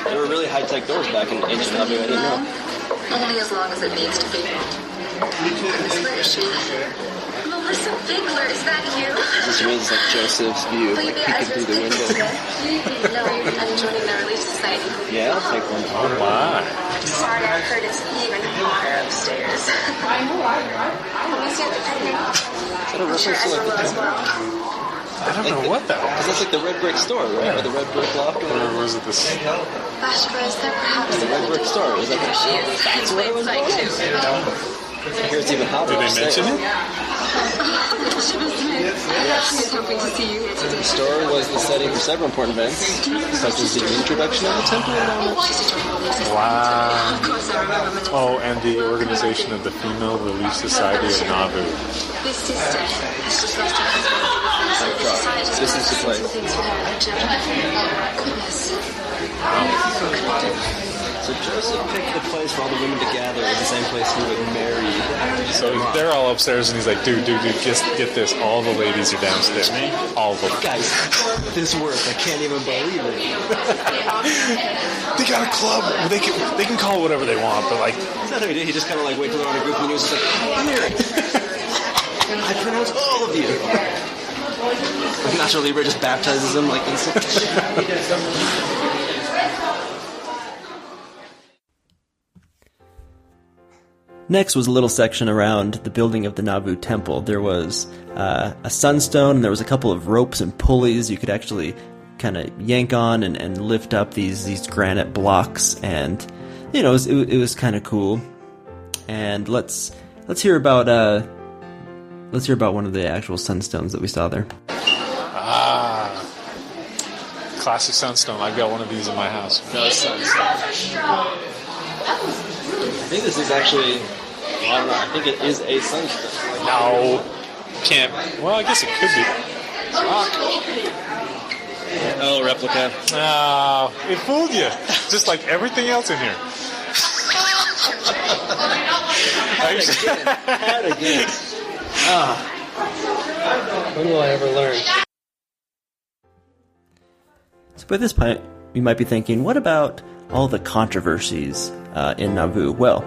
There were really high-tech doors back in ancient Nauvoo, I didn't know. Only as long as it needs to be. Melissa Bigler, is that you? This is like Joseph's view, like peeking through the window. No, I'm joining the Relief Society. Yeah, I'll take one. Oh, my. Sorry, I heard it's even hotter upstairs. I know, Is that a reference to like the temple? I don't know what that was. Because that's like the red brick store, right? Yeah. Or the red brick loft? Or was it this? Bashful, is there perhaps The red brick store. Is that There she is. That's what it was called? I hear it's even hotter. Did they mention it? She was hoping to see you here today. The store was the setting for several important events, such as the introduction of the temple and all that. Wow. Of course, I remember. Oh, and the organization of the Female Relief Society of Nauvoo. This sister has just lost her husband. This is the place. So Joseph picked the place for all the women to gather at the same place he would marry. So they're all upstairs, and he's like, dude, just get this. All the ladies are downstairs. All of them. Guys, this worked. I can't even believe it. They got a club. They can call it whatever they want, but like... Is that how he did? He just kind of like wait till they're on a group and he was just like, come here. I pronounce all of you. Like Nacho Libre just baptizes them like instantly. Next was a little section around the building of the Nauvoo Temple. There was a sunstone, and there was a couple of ropes and pulleys you could actually kind of yank on and lift up these granite blocks, and it was kind of cool. And let's hear about one of the actual sunstones that we saw there. Classic sunstone. I've got one of these in my house. No sunstone. I think this is actually... I don't know. I think it is a sunstone. No. Can't. Well, I guess it could be. Oh, replica. Oh, it fooled you. Just like everything else in here. Again. When will I ever learn? So by this point, you might be thinking, what about all the controversies in Nauvoo? Well,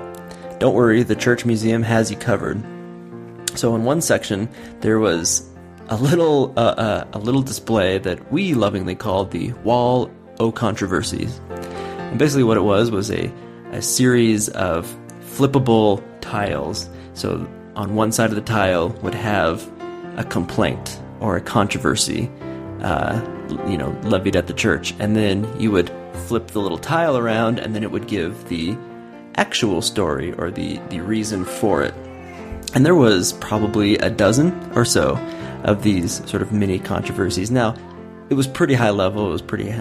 don't worry, the Church Museum has you covered. So in one section, there was a little display that we lovingly called the Wall o' Controversies. And basically what it was a series of flippable tiles. So on one side of the tile would have a complaint or a controversy, levied at the church. And then you would flip the little tile around, and then it would give the actual story or the reason for it. And there was probably a dozen or so of these sort of mini controversies. Now, it was pretty high level, it was pretty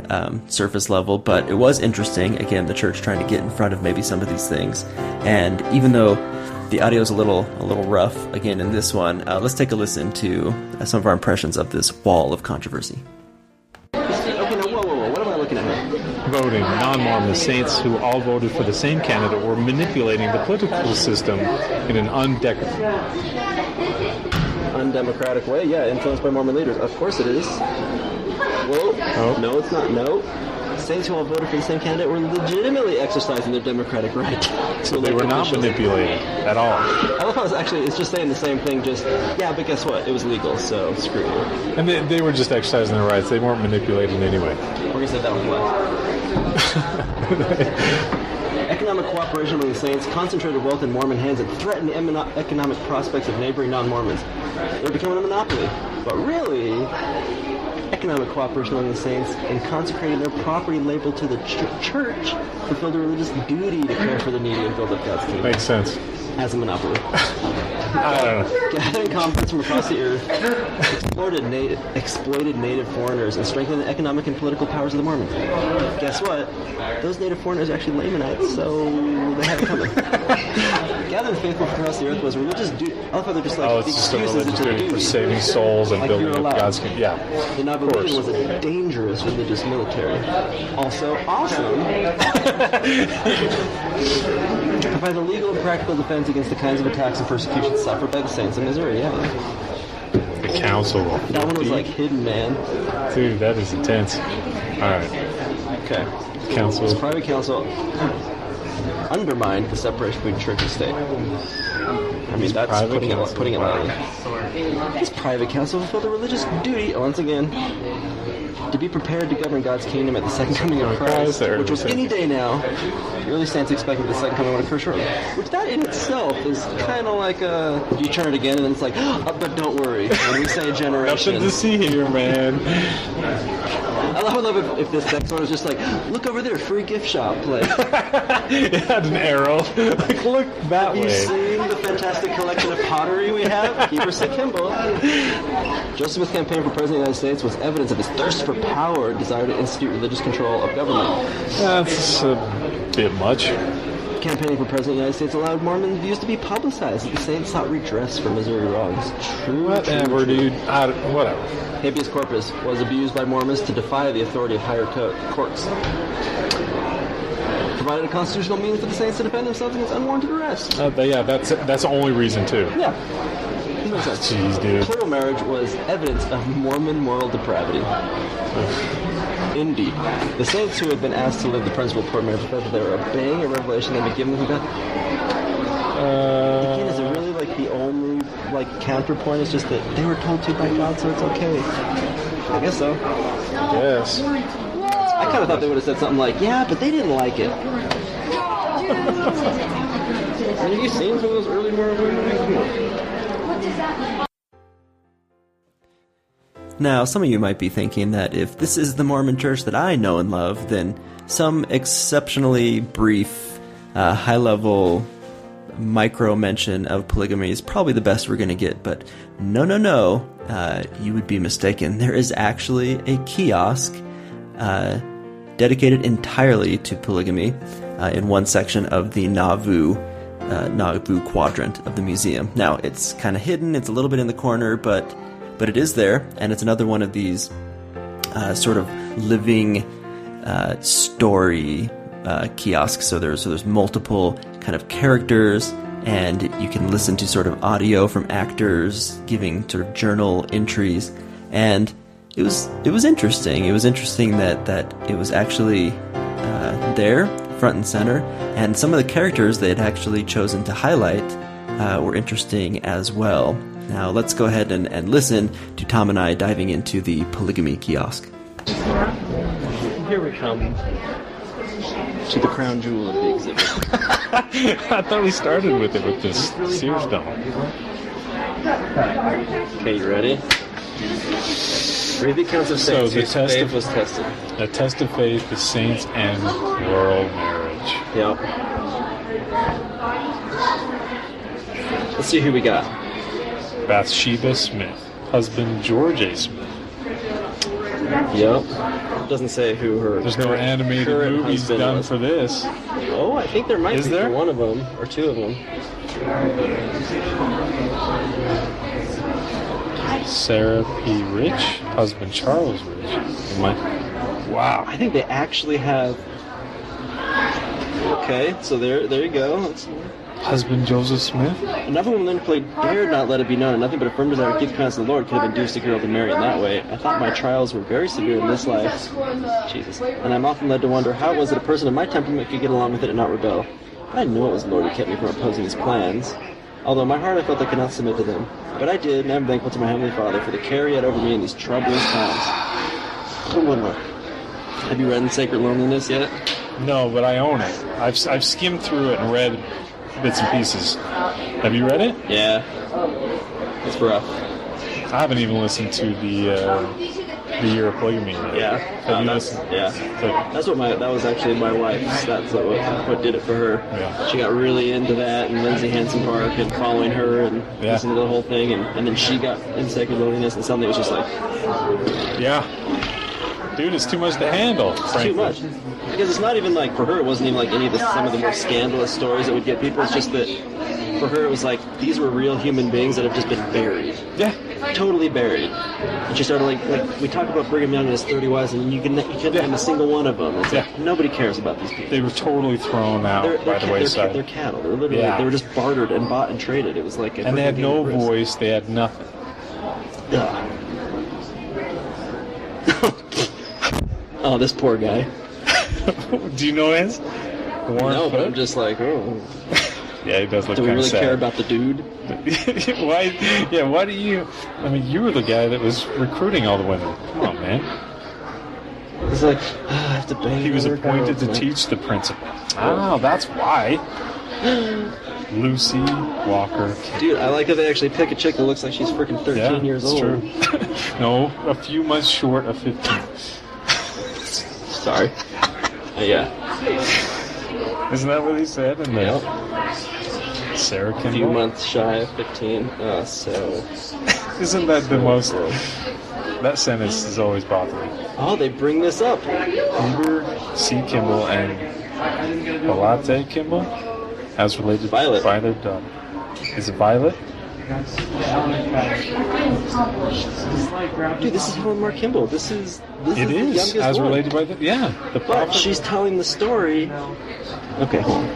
surface level, but it was interesting. Again, the church trying to get in front of maybe some of these things. And even though the audio is a little rough, again, in this one, let's take a listen to some of our impressions of this wall of controversy. Okay, now, whoa, what am I looking at here? Voting, non-Mormon saints who all voted for the same candidate were manipulating the political system in an undemocratic way. Yeah, influenced by Mormon leaders. Of course it is. Whoa. Oh. No, it's not. No. Saints who all voted for the same candidate were legitimately exercising their democratic right. So they were not manipulated at all. I love how it's just saying the same thing, but guess what? It was legal, so screw you. And they were just exercising their rights. They weren't manipulated anyway. We're going to say that was left. Economic cooperation among the saints concentrated wealth in Mormon hands and threatened the economic prospects of neighboring non-Mormons. They were becoming a monopoly. But really, economic cooperation among the saints and consecrating their property labeled to the church fulfilled a religious duty to care for the needy and build up God's kingdom. Makes sense. As a monopoly. I don't know. Gathering conference from across the earth exploited native foreigners and strengthened the economic and political powers of the Mormons. Guess what? Those native foreigners are actually Lamanites, so they had it coming. Gathering faithful from across the earth was a religious duty. I love how they're just like, it's just a religious duty for saving souls and building up God's kingdom. Yeah. The non-religion was a dangerous religious military. Also awesome. Provide a legal and practical defense against the kinds of attacks and persecution suffered by the saints of Missouri. Yeah. The council. That one was like hidden, man. Dude, that is intense. Alright. Okay. Council. This private council undermined the separation between church and state. I mean, that's putting it lightly. This private council fulfilled a religious duty, once again, to be prepared to govern God's kingdom at the second coming of Christ, which was any day now. The early saints expected the second coming would occur shortly. Which that in itself is kind of like you turn it again and then it's like, but don't worry, when we say generation. Nothing to see here, man. I love if this next one was just like, look over there, free gift shop. Like, it had an arrow. Like, look that way. Have you seen the fantastic collection of pottery we have? Keep her sick, Kimball. Joseph Smith's campaign for president of the United States was evidence of his thirst for power and desire to institute religious control of government. That's a bit much. Campaigning for president of the United States allowed Mormon views to be publicized. The saints sought redress for Missouri wrongs. Whatever, dude. Whatever. Habeas corpus was abused by Mormons to defy the authority of higher courts. Provided a constitutional means for the saints to defend themselves against unwarranted arrest. That's the only reason, too. Yeah. Jeez, dude. Plural marriage was evidence of Mormon moral depravity. Indeed. The saints who had been asked to live the principle of plural marriage felt that they were obeying a revelation that had been given from God. Again, is it really like the only counterpoint? It's just that they were told to by God, so it's okay. I guess so. Yes. I kind of thought they would have said something like, yeah, but they didn't like it. Have you seen some of those early Mormon movies? Now, some of you might be thinking that if this is the Mormon church that I know and love, then some exceptionally brief, high-level micro mention of polygamy is probably the best we're going to get. But no, you would be mistaken. There is actually a kiosk dedicated entirely to polygamy in one section of the Nauvoo quadrant of the museum. Now, it's kind of hidden, it's a little bit in the corner, but it is there, and it's another one of these sort of living story kiosks. So there's multiple kind of characters, and you can listen to sort of audio from actors giving sort of journal entries, and it was interesting. It was interesting that it was actually there, front and center, and some of the characters they had actually chosen to highlight were interesting as well. Now let's go ahead and listen to Tom and I diving into the polygamy kiosk. Here we come to the crown jewel of the exhibit. I thought we started with it with this Sears dome. Okay, you ready? Read the accounts of saints whose faith was tested. The test of faith, the saints, and royal marriage. Yep. Let's see who we got. Bathsheba Smith, husband George A. Smith. Yep. Doesn't say who her. There's no animated movies done for this. Oh, I think there might be for one of them or two of them. Sarah P. Rich, husband Charles Rich. Wow. I think they actually have. Okay, so there you go. Husband Joseph Smith. Another woman then played Dared Not Let It Be Known, and nothing but affirmed desire to keep the commandments of the Lord could have induced a girl to marry in that way. I thought my trials were very severe in this life. Jesus. And I'm often led to wonder how it was that a person of my temperament could get along with it and not rebel. But I knew it was the Lord who kept me from opposing his plans. Although in my heart I felt I could not submit to them. But I did, and I'm thankful to my Heavenly Father for the care he had over me in these troublous times. Have you read In Sacred Loneliness yet? No, but I own it. I've skimmed through it and read bits and pieces. Have you read it? Yeah. It's rough. I haven't even listened to the Year of Polygamy yet. Yeah. Have you listened? Yeah. That's what that was actually my wife's. That's what did it for her. Yeah. She got really into that and Lindsay Hansen Park and following her and listening to the whole thing, and then she got In Sacred Loneliness, and suddenly it was just like, yeah. Dude, it's too much to handle. It's too much. Because it's not even like, for her, it wasn't even like some of the more scandalous stories that would get people. It's just that for her, it was like, these were real human beings that have just been buried. Yeah. Totally buried. And she started like we talk about Brigham Young and his 30 wives, and you couldn't name a single one of them. It's like, nobody cares about these people. They were totally thrown out by the wayside. They're cattle. They're literally, they were just bartered and bought and traded. It was like and they had no voice. They had nothing. Yeah. Oh, this poor guy. Do you know his? No, but I'm just like, oh. Yeah, he does look kind of sad. Do we really care about the dude? Why? Yeah, why do you? I mean, you were the guy that was recruiting all the women. Come on, man. It's like, I have to bang. He was appointed to teach the principal. Oh, that's why. Lucy Walker. Dude, I like that they actually pick a chick that looks like she's freaking 13 years old. True. No, a few months short of 15. Sorry. Yeah. Isn't that what he said? In the Sarah Kimball? A few months shy of 15. So. Isn't that the most? That sentence is always bothered me. Oh, they bring this up. Uber C. Kimball and Balate Kimball, as related Violet. by their daughter. Is it Violet? Dude, this is Helen Mar Kimball. This is it is the youngest as one. related by the the prophet. But she's telling the story. Okay, hold on.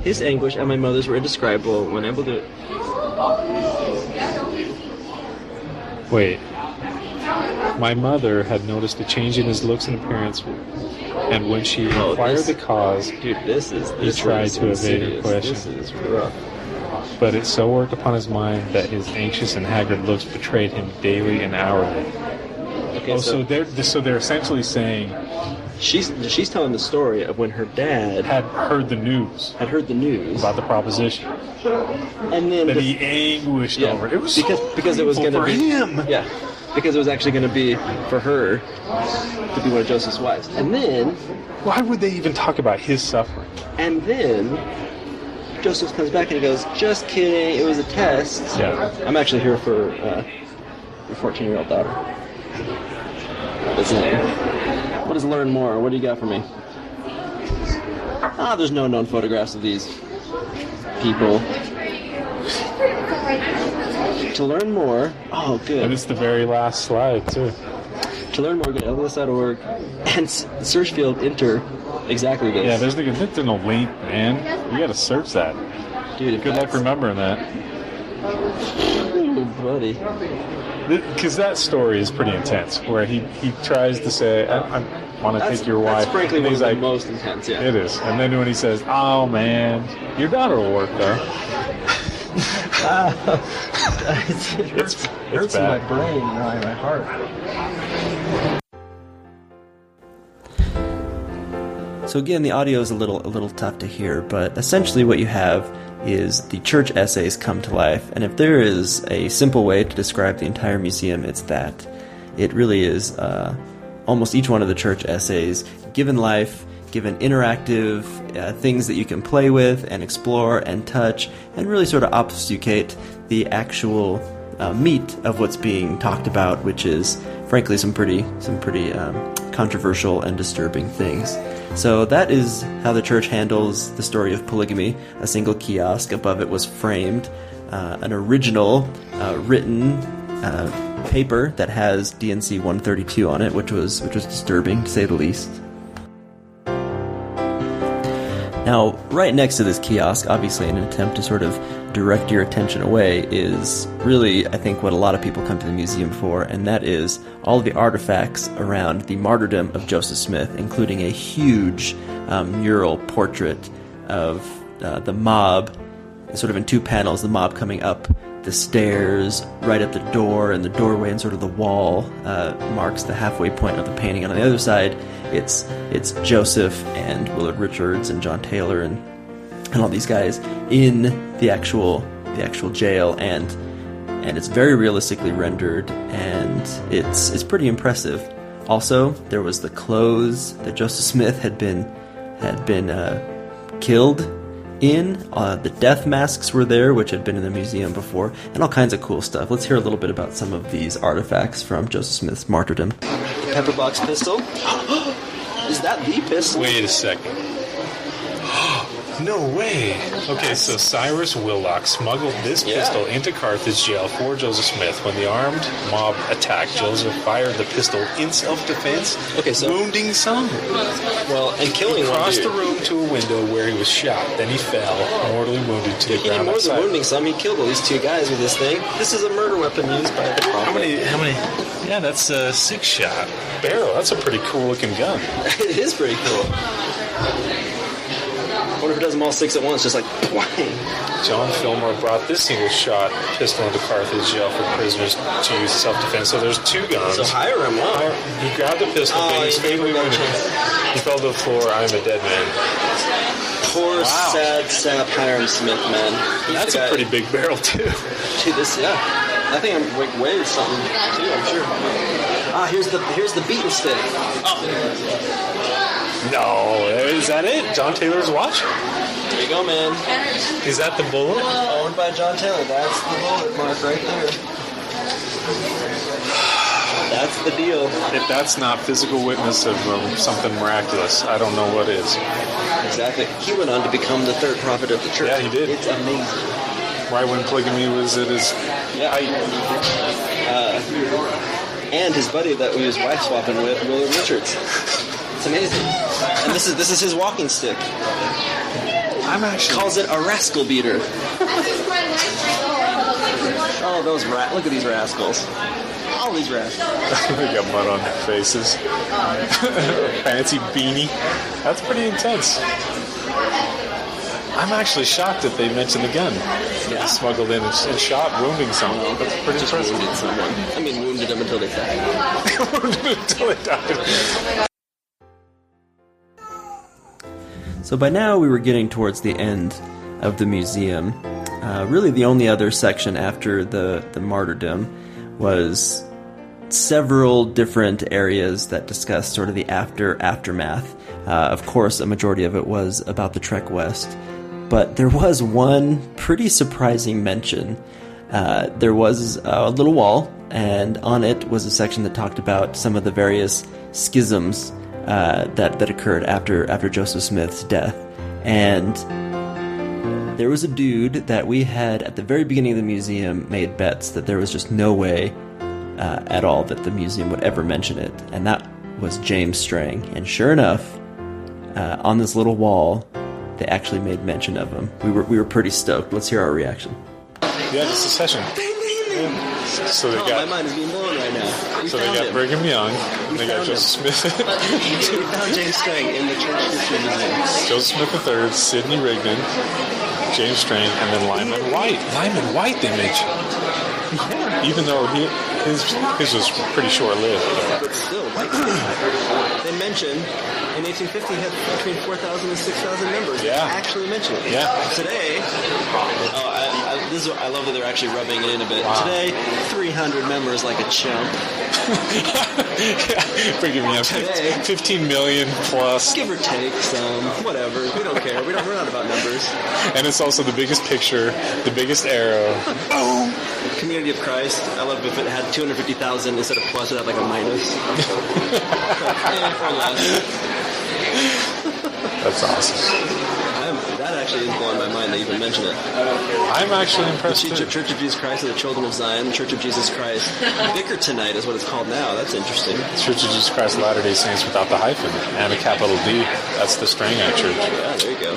His anguish and my mother's were indescribable when able to. Wait. My mother had noticed a change in his looks and appearance, and when she inquired the cause, dude, he tried to evade her question. This is rough. But it so worked upon his mind that his anxious and haggard looks betrayed him daily and hourly. Okay, so they're essentially saying she's telling the story of when her dad had heard the news about the proposition, and then he anguished over it. It was because it was going to be him. Yeah, because it was actually going to be for her to be one of Joseph's wives, and then why would they even talk about his suffering? And then Joseph comes back and he goes, "Just kidding, it was a test. Yeah. I'm actually here for your 14-year-old daughter." What is learn more? What do you got for me? There's no known photographs of these people. To learn more, good. And it's the very last slide too. To learn more, go to LDS.org and search field enter exactly this. Yeah, there's no link, man. You gotta search that. Dude, good luck remembering that. Ooh, buddy. Because that story is pretty intense, where he tries to say, want to take your wife. That's frankly And one he's of the like, most intense, yeah. It is. And then when he says, oh man, your daughter will work though. It hurts in my bad. brain, in my heart. So again, the audio is a little tough to hear, but essentially what you have is the church essays come to life, and if there is a simple way to describe the entire museum, it's that. It really is almost each one of the church essays given life, given interactive things that you can play with and explore and touch, and really sort of obfuscate the actual meat of what's being talked about, which is frankly some pretty controversial and disturbing things. So that is how the church handles the story of polygamy. A single kiosk. Above it was framed an original written paper that has DNC 132 on it, which was disturbing to say the least. Now, right next to this kiosk, obviously in an attempt to sort of direct your attention away, is really, I think, what a lot of people come to the museum for, and that is all of the artifacts around the martyrdom of Joseph Smith, including a huge mural portrait of the mob, sort of in two panels, the mob coming up the stairs, right at the door, and the doorway and sort of the wall marks the halfway point of the painting. And on the other side, it's Joseph and Willard Richards and John Taylor and all these guys in the actual jail, and it's very realistically rendered, and it's pretty impressive. Also, there was the clothes that Joseph Smith had been killed in. The death masks were there, which had been in the museum before, and all kinds of cool stuff. Let's hear a little bit about some of these artifacts from Joseph Smith's martyrdom. The pepperbox pistol. Is that the pistol? Wait a second. No way. Okay, so Cyrus Willock smuggled this pistol into Carthage jail for Joseph Smith. When the armed mob attacked, Joseph fired the pistol in self-defense, wounding some. Well, and killing one. He crossed the room to a window where he was shot. Then he fell, mortally wounded to the ground. More than wounding some, he killed at least 2 guys with this thing. This is a murder weapon used by the prophet. How many? Yeah, that's a 6-shot barrel. That's a pretty cool looking gun. It is pretty cool. What if it does them all 6 at once, just like twang? John Fillmore brought this single-shot pistol into Carthage jail for prisoners to use self-defense. So there's 2 guns. So Hiram, wow. He grabbed the pistol, but he's fatally wounded. He fell to the floor. I am a dead man. Poor, sad, sap Hiram Smith, man. That's a pretty big barrel, too. Gee, I think I'm weighs something, too, I'm sure. Here's the beaten stick. No, is that it? John Taylor's watch? There you go, man. Is that the bullet? Owned by John Taylor. That's the bullet mark right there. That's the deal. If that's not physical witness of something miraculous, I don't know what is. Exactly. He went on to become the 3rd prophet of the church. Yeah, he did. It's amazing. Right when polygamy was at his height. And his buddy that he was wife swapping with, Willard Richards. It's amazing. And this is his walking stick. Calls it a rascal beater. Oh, look at these rascals. All these rascals. They got mud on their faces. Fancy beanie. That's pretty intense. I'm actually shocked that they mentioned the gun. Yeah. Smuggled in and shot, wounding someone. That's pretty impressive. Wounded someone. I mean, wounded them until they died. Wounded them until they died. So by now we were getting towards the end of the museum. Really the only other section after the martyrdom was several different areas that discussed sort of the aftermath. Of course, a majority of it was about the Trek West. But there was one pretty surprising mention. There was a little wall, and on it was a section that talked about some of the various schisms that occurred after Joseph Smith's death. And there was a dude that we had at the very beginning of the museum made bets that there was just no way at all that the museum would ever mention it, and that was James Strang. And sure enough, on this little wall, they actually made mention of him. We were pretty stoked. Let's hear our reaction. Yeah, the secession. They named So they got. My mind is being blown right now. So they got Brigham Young. They got Joseph Smith. We found James Strang in the Church History Museum. Joseph Smith III, Sidney Rigdon, James Strang, and then Lyman White. Lyman White they mentioned. Yeah. Even though his was pretty short-lived. But still, White. They mentioned in 1850 he had between 4,000 and 6,000 members. Yeah. They actually mentioned it. Yeah. Today, I love that they're actually rubbing it in a bit. Wow. Today, 300 members like a chump. Brigham Young. Today, 15 million plus. Give or take some, whatever. We don't care. We're not about numbers. And it's also the biggest picture, the biggest arrow. Boom! Community of Christ. I love if it had 250,000 instead of plus, it had like a minus. Or less. That's awesome. That actually is blowing my mind. They even mention it. I'm actually impressed. The Church of Jesus Christ of the Children of Zion, the Church of Jesus Christ. Bickertonite is what it's called now. That's interesting. Church of Jesus Christ of Latter-day Saints without the hyphen and a capital D. That's the Strangite Church. Yeah, there you go.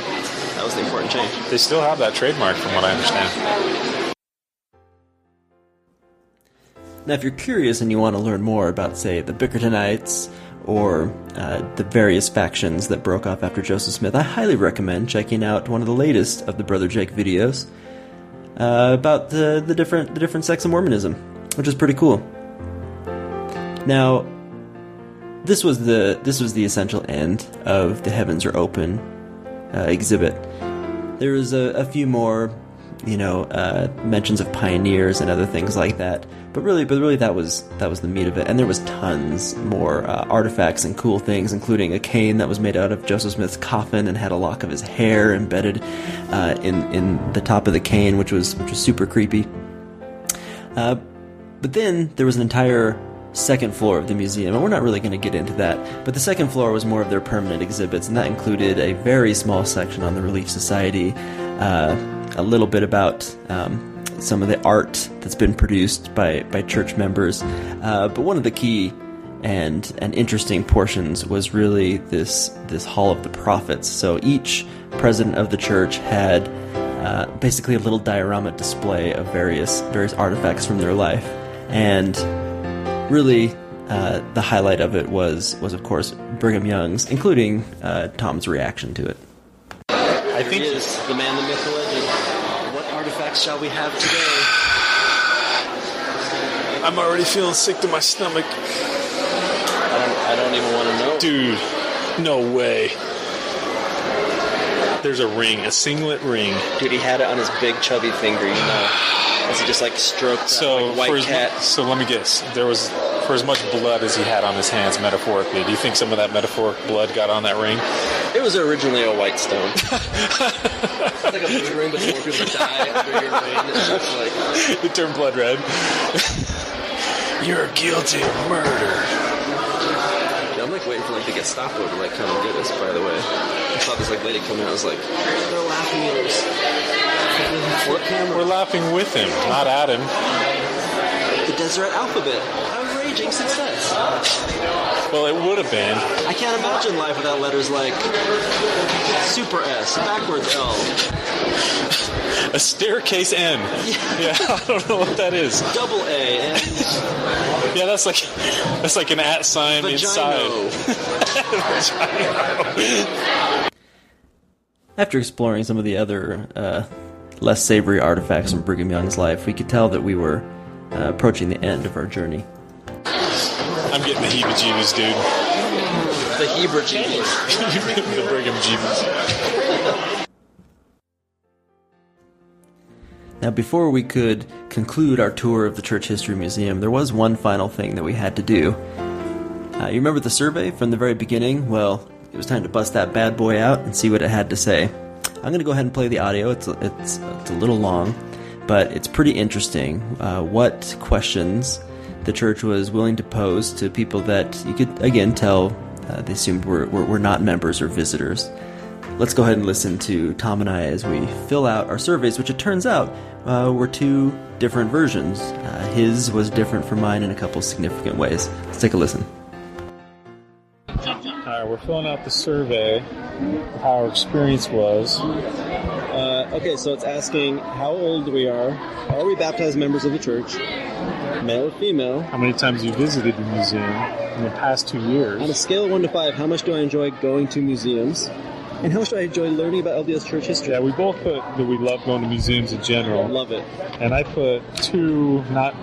That was the important change. They still have that trademark, from what I understand. Now, if you're curious and you want to learn more about, say, the Bickertonites or the various factions that broke off after Joseph Smith, I highly recommend checking out one of the latest of the Brother Jake videos about the different sects of Mormonism, which is pretty cool. Now, this was the essential end of the Heavens Are Open exhibit. There was a few more, mentions of pioneers and other things like that. But really, that was the meat of it. And there was tons more artifacts and cool things, including a cane that was made out of Joseph Smith's coffin and had a lock of his hair embedded in the top of the cane, which was super creepy. But then there was an entire second floor of the museum, and we're not really going to get into that. But the second floor was more of their permanent exhibits, and that included a very small section on the Relief Society, a little bit about some of the art that's been produced by church members. But one of the key and interesting portions was really this Hall of the Prophets. So each president of the church had basically a little diorama display of various artifacts from their life. And really, the highlight of it was of course Brigham Young's, including Tom's reaction to it. I think he is the man, the myth, the legend. What artifacts shall we have today? I'm already feeling sick to my stomach. I don't even want to know. Dude, no way. There's a ring, a singlet ring. Dude, he had it on his big chubby finger, as he just stroked that white cat. So let me guess. There was, for as much blood as he had on his hands, metaphorically, do you think some of that metaphoric blood got on that ring? It was originally a white stone. It's like a blue ring, but more people die under your ring. It's just like... It turned blood red. You're guilty of murder. I'm waiting for the Gestapo to come and get us, by the way. I saw this lady come in, I was like, they're laughing at us. We're laughing with him, not at him. The Deseret Alphabet. Outraging success. Well, it would have been. I can't imagine life without letters like Super S, backwards L. A staircase N. Yeah, I don't know what that is. Double A. And yeah, that's like an at sign inside. After exploring some of the other less savory artifacts from Brigham Young's life, we could tell that we were approaching the end of our journey. I'm getting the heebie-jeebies, dude. The heebie-jeebies. The Brigham jeebies. Now, before we could conclude our tour of the Church History Museum, there was one final thing that we had to do. You remember the survey from the very beginning? Well, it was time to bust that bad boy out and see what it had to say. I'm going to go ahead and play the audio. It's a little long, but it's pretty interesting. What questions the church was willing to pose to people that you could, again, tell they assumed were not members or visitors. Let's go ahead and listen to Tom and I as we fill out our surveys, which it turns out were two different versions. His was different from mine in a couple significant ways. Let's take a listen. All right, we're filling out the survey of how our experience was. Okay, so it's asking how old we are we baptized members of the church, male or female, how many times you visited the museum in the past 2 years. On a scale of 1 to 5, how much do I enjoy going to museums? And how much do I enjoy learning about LDS church history? Yeah, we both put that we love going to museums in general. Love it. And I put 2, not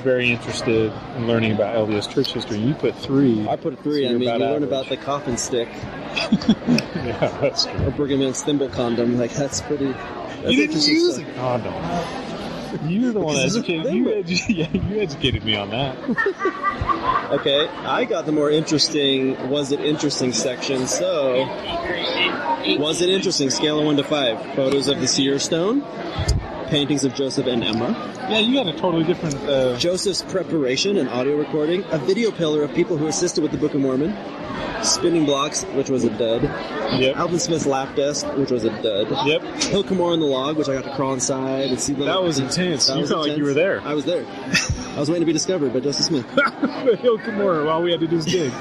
very interested in learning about LDS church history. You put 3. I put 3. So I mean, you learn average. about the coffin stick. Yeah, that's true. Or Brigham Young's thimble condom. Like, that's pretty... That's you didn't use stuff. a condom. You're the one that educated you educated me on that. Okay, I got the more interesting, was it interesting section. So, was it interesting? Scale of 1 to 5. Photos of the seer stone, paintings of Joseph and Emma. Yeah, you got a totally different... Joseph's preparation and audio recording, a video pillar of people who assisted with the Book of Mormon, spinning blocks, which was a dud. Yep. Alvin Smith's lap desk, which was a dud. Yep. Hilkamore on the log, which I got to crawl inside and see the... That was intense. You felt like you were there. I was there. I was waiting to be discovered by Joseph Smith. Hilkamore, all we had to do is dig.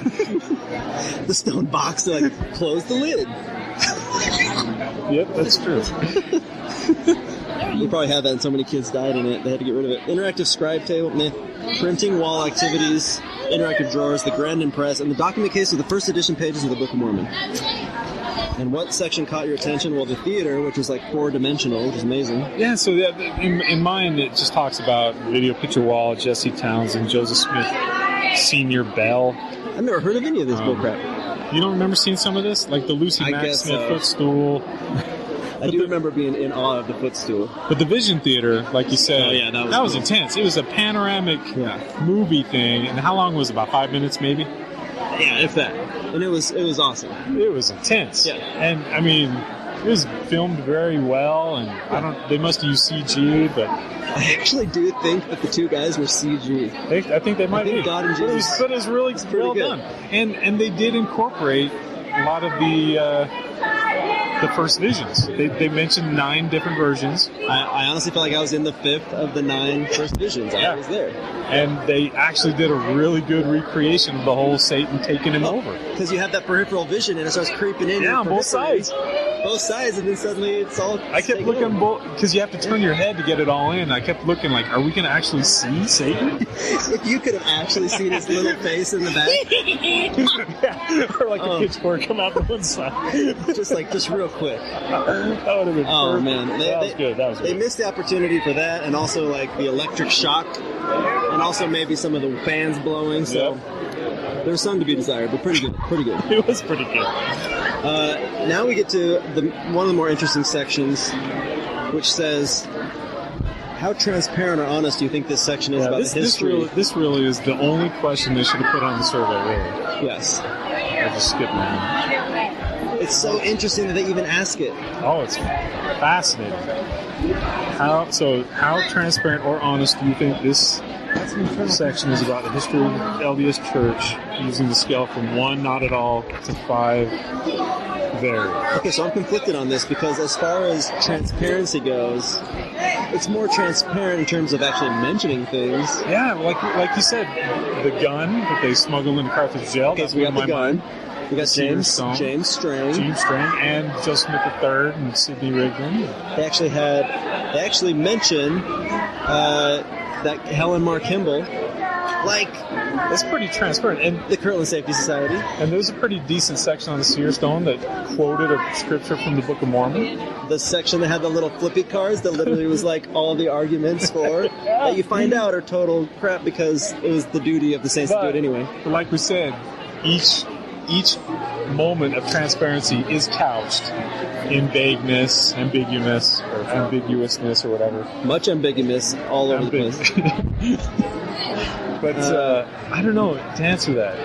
The stone box to, like, close the lid. Yep, that's true. We probably had that and so many kids died in it, they had to get rid of it. Interactive scribe table, meh. Printing, wall activities, interactive drawers, the Grand Impress, and the document case with the first edition pages of the Book of Mormon. And what section caught your attention? Well, the theater, which was like 4-dimensional, which is amazing. Yeah, so in mine, it just talks about video picture wall, Jesse Townsend, Joseph Smith, Senior Bell. I've never heard of any of this bullcrap. You don't remember seeing some of this? Like the Lucy Mack Smith footstool? I do remember being in awe of the footstool. But the Vision Theater, like you said, that was intense. It was a panoramic movie thing. And how long was it? About 5 minutes, maybe? Yeah, if that. And it was awesome. It was intense. Yeah. And, I mean, it was filmed very well. And they must have used CG, but... I actually do think that the 2 guys were CG. I think they might be. God and Jesus. But it was really well done. And they did incorporate a lot of the first visions. They mentioned 9 different versions. I honestly felt like I was in the 5th of the 9 first visions. I was there. And they actually did a really good recreation of the whole Satan taking him over. Because you have that peripheral vision and it starts creeping in. Yeah, on both sides. Both sides, and then suddenly it's all... I kept looking, because you have to turn your head to get it all in. I kept looking like, are we going to actually see Satan? If you could have actually seen his little face in the back. Or like a pitchfork come out the one side. just real quick. That would have been perfect. Man. That was good. They missed the opportunity for that, and also like the electric shock, and also maybe some of the fans blowing, so... There's some to be desired, but pretty good. Pretty good. It was pretty good. Now we get to one of the more interesting sections, which says, how transparent or honest do you think this section is about the history? This really is the only question they should have put on the survey, really. Yes. I just skipped mine. It's so interesting that they even ask it. Oh, it's fascinating. How transparent or honest do you think this section is about the history of the LDS Church using the scale from 1, not at all, to 5, very. Okay, so I'm conflicted on this because as far as transparency goes, it's more transparent in terms of actually mentioning things. Yeah, like you said, the gun that they smuggled into Carthage jail. Okay, so we got the gun. We got James Strang, and Joseph Smith III and Sidney Rigdon. They actually mention that Helen Mar Kimball, it's pretty transparent. And the Kirtland Safety Society. And there's a pretty decent section on the seer stone that quoted a scripture from the Book of Mormon. The section that had the little flippy cards that literally was like all the arguments for that you find out are total crap because it was the duty of the saints to do it anyway. But like we said, each moment of transparency is couched in vagueness, ambiguousness, or whatever. Much ambiguous all over the place. But I don't know, to answer that,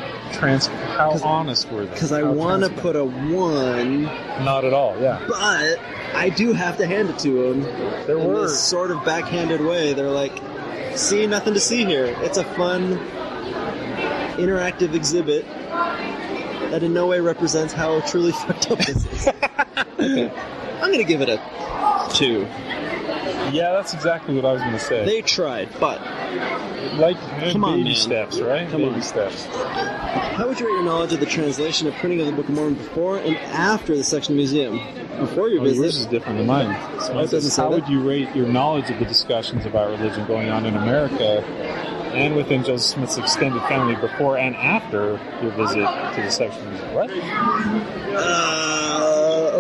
how honest were they? Because I want to put a 1. Not at all, yeah. But I do have to hand it to them. There in were. This sort of backhanded way. They're like, see, nothing to see here. It's a fun, interactive exhibit that in no way represents how truly fucked up this is. Okay. I'm going to give it a 2. Yeah, that's exactly what I was going to say. They tried, but like come on, baby man. steps, right? Come baby on. steps. How would you rate your knowledge of the translation and printing of the Book of Mormon before and after the section museum? Before your visit, yours is different than mine. So it doesn't say how that. would you rate your knowledge of the discussions about religion going on in America and within Joseph Smith's extended family before and after your visit to the section museum? What?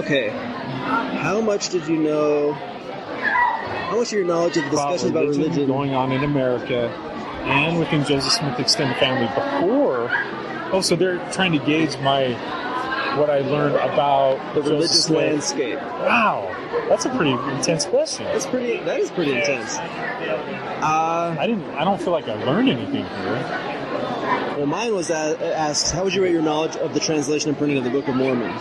Okay. How much did you know? How much of your knowledge of the discussions about religion going on in America and within Joseph Smith extended family before? Oh, so they're trying to gauge what I learned about the religious landscape. Wow, that's a pretty intense question. That is pretty intense. I don't feel like I learned anything here. Well, mine was asked, how would you rate your knowledge of the translation and printing of the Book of Mormon?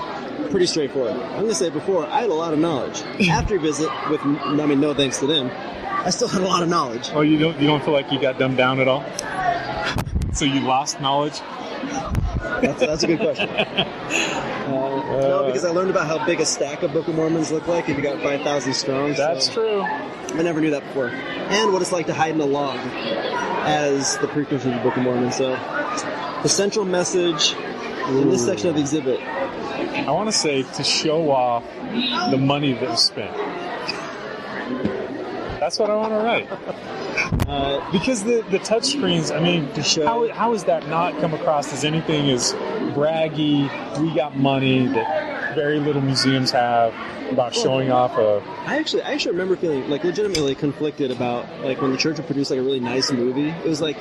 Pretty straightforward. I'm going to say before, I had a lot of knowledge. After your visit, no thanks to them, I still had a lot of knowledge. Oh, you don't feel like you got dumbed down at all? So you lost knowledge? That's a good question. No, because I learned about how big a stack of Book of Mormons look like if you got 5,000 strong. That's true. I never knew that before. And what it's like to hide in a log as the precursor to the Book of Mormon. So the central message in this section of the exhibit, I want to say to show off the money that was spent. That's what I want to write. Because the touchscreens, I mean, how has that not come across as anything as braggy, we got money that very little museums have about showing off I actually remember feeling like legitimately conflicted about like when the church would produce like a really nice movie. It was like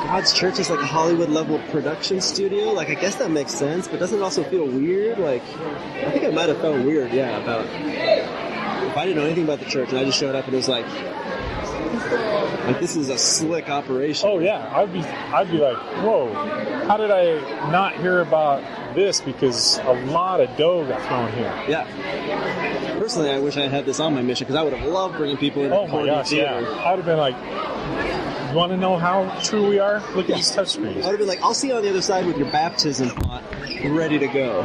God's church is like a Hollywood level production studio. Like I guess that makes sense, but doesn't it also feel weird? Like I think I might have felt weird, about if I didn't know anything about the church and I just showed up and it was like this is a slick operation. Oh yeah, I'd be like, whoa, how did I not hear about this? Because a lot of dough got thrown here. Yeah. Personally, I wish I had this on my mission because I would have loved bringing people in. Oh my gosh, yeah. I'd have been like, you want to know how true we are? Look at these touchscreens. I would have been like, I'll see you on the other side with your baptism pot ready to go.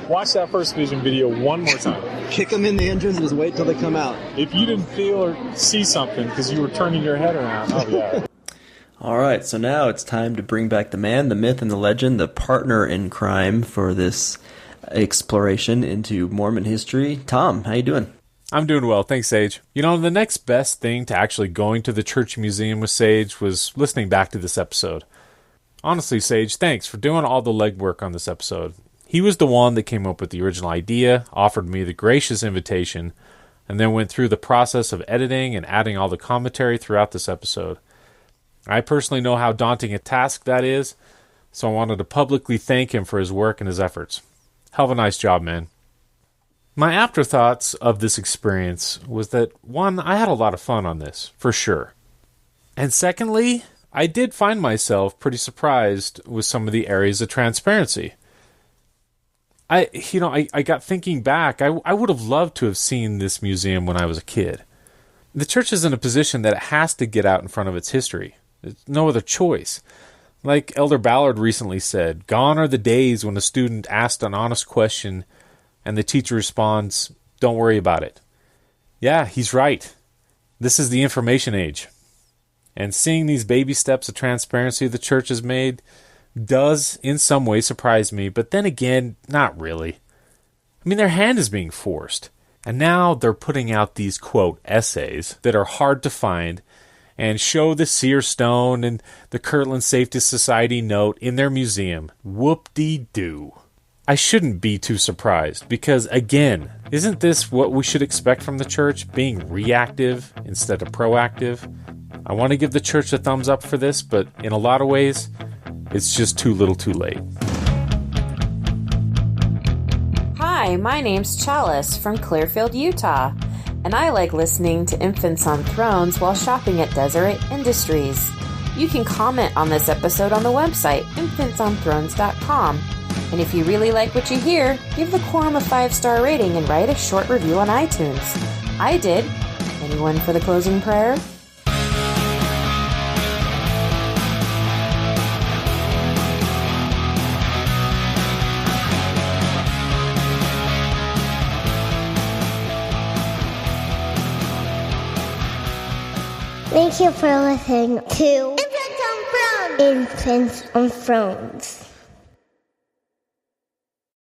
Watch that First Vision video one more time. Kick them in the entrance and just wait till they come out. If you didn't feel or see something because you were turning your head around, oh yeah. All right, so now it's time to bring back the man, the myth, and the legend, the partner in crime for this exploration into Mormon history. Tom, how you doing? I'm doing well, thanks, Sage. You know, the next best thing to actually going to the church museum with Sage was listening back to this episode. Honestly, Sage, thanks for doing all the legwork on this episode. He was the one that came up with the original idea, offered me the gracious invitation, and then went through the process of editing and adding all the commentary throughout this episode. I personally know how daunting a task that is, so I wanted to publicly thank him for his work and his efforts. Hell of a nice job, man. My afterthoughts of this experience was that, one, I had a lot of fun on this, for sure. And secondly, I did find myself pretty surprised with some of the areas of transparency. I got thinking back, I would have loved to have seen this museum when I was a kid. The church is in a position that it has to get out in front of its history. There's no other choice. Like Elder Ballard recently said, gone are the days when a student asked an honest question and the teacher responds, "Don't worry about it." Yeah, he's right. This is the information age. And seeing these baby steps of transparency the church has made does in some way surprise me, but then again, not really. I mean, their hand is being forced. And now they're putting out these, quote, essays that are hard to find and show the seer stone and the Kirtland Safety Society note in their museum. Whoop-de-doo. I shouldn't be too surprised because, again, isn't this what we should expect from the church, being reactive instead of proactive? I want to give the church a thumbs up for this, but in a lot of ways, it's just too little too late. Hi, my name's Chalice from Clearfield, Utah, and I like listening to Infants on Thrones while shopping at Deseret Industries. You can comment on this episode on the website, infantsonthrones.com. And if you really like what you hear, give the Quorum a 5-star rating and write a short review on iTunes. I did. Anyone for the closing prayer? Thank you for listening to Infants on Thrones.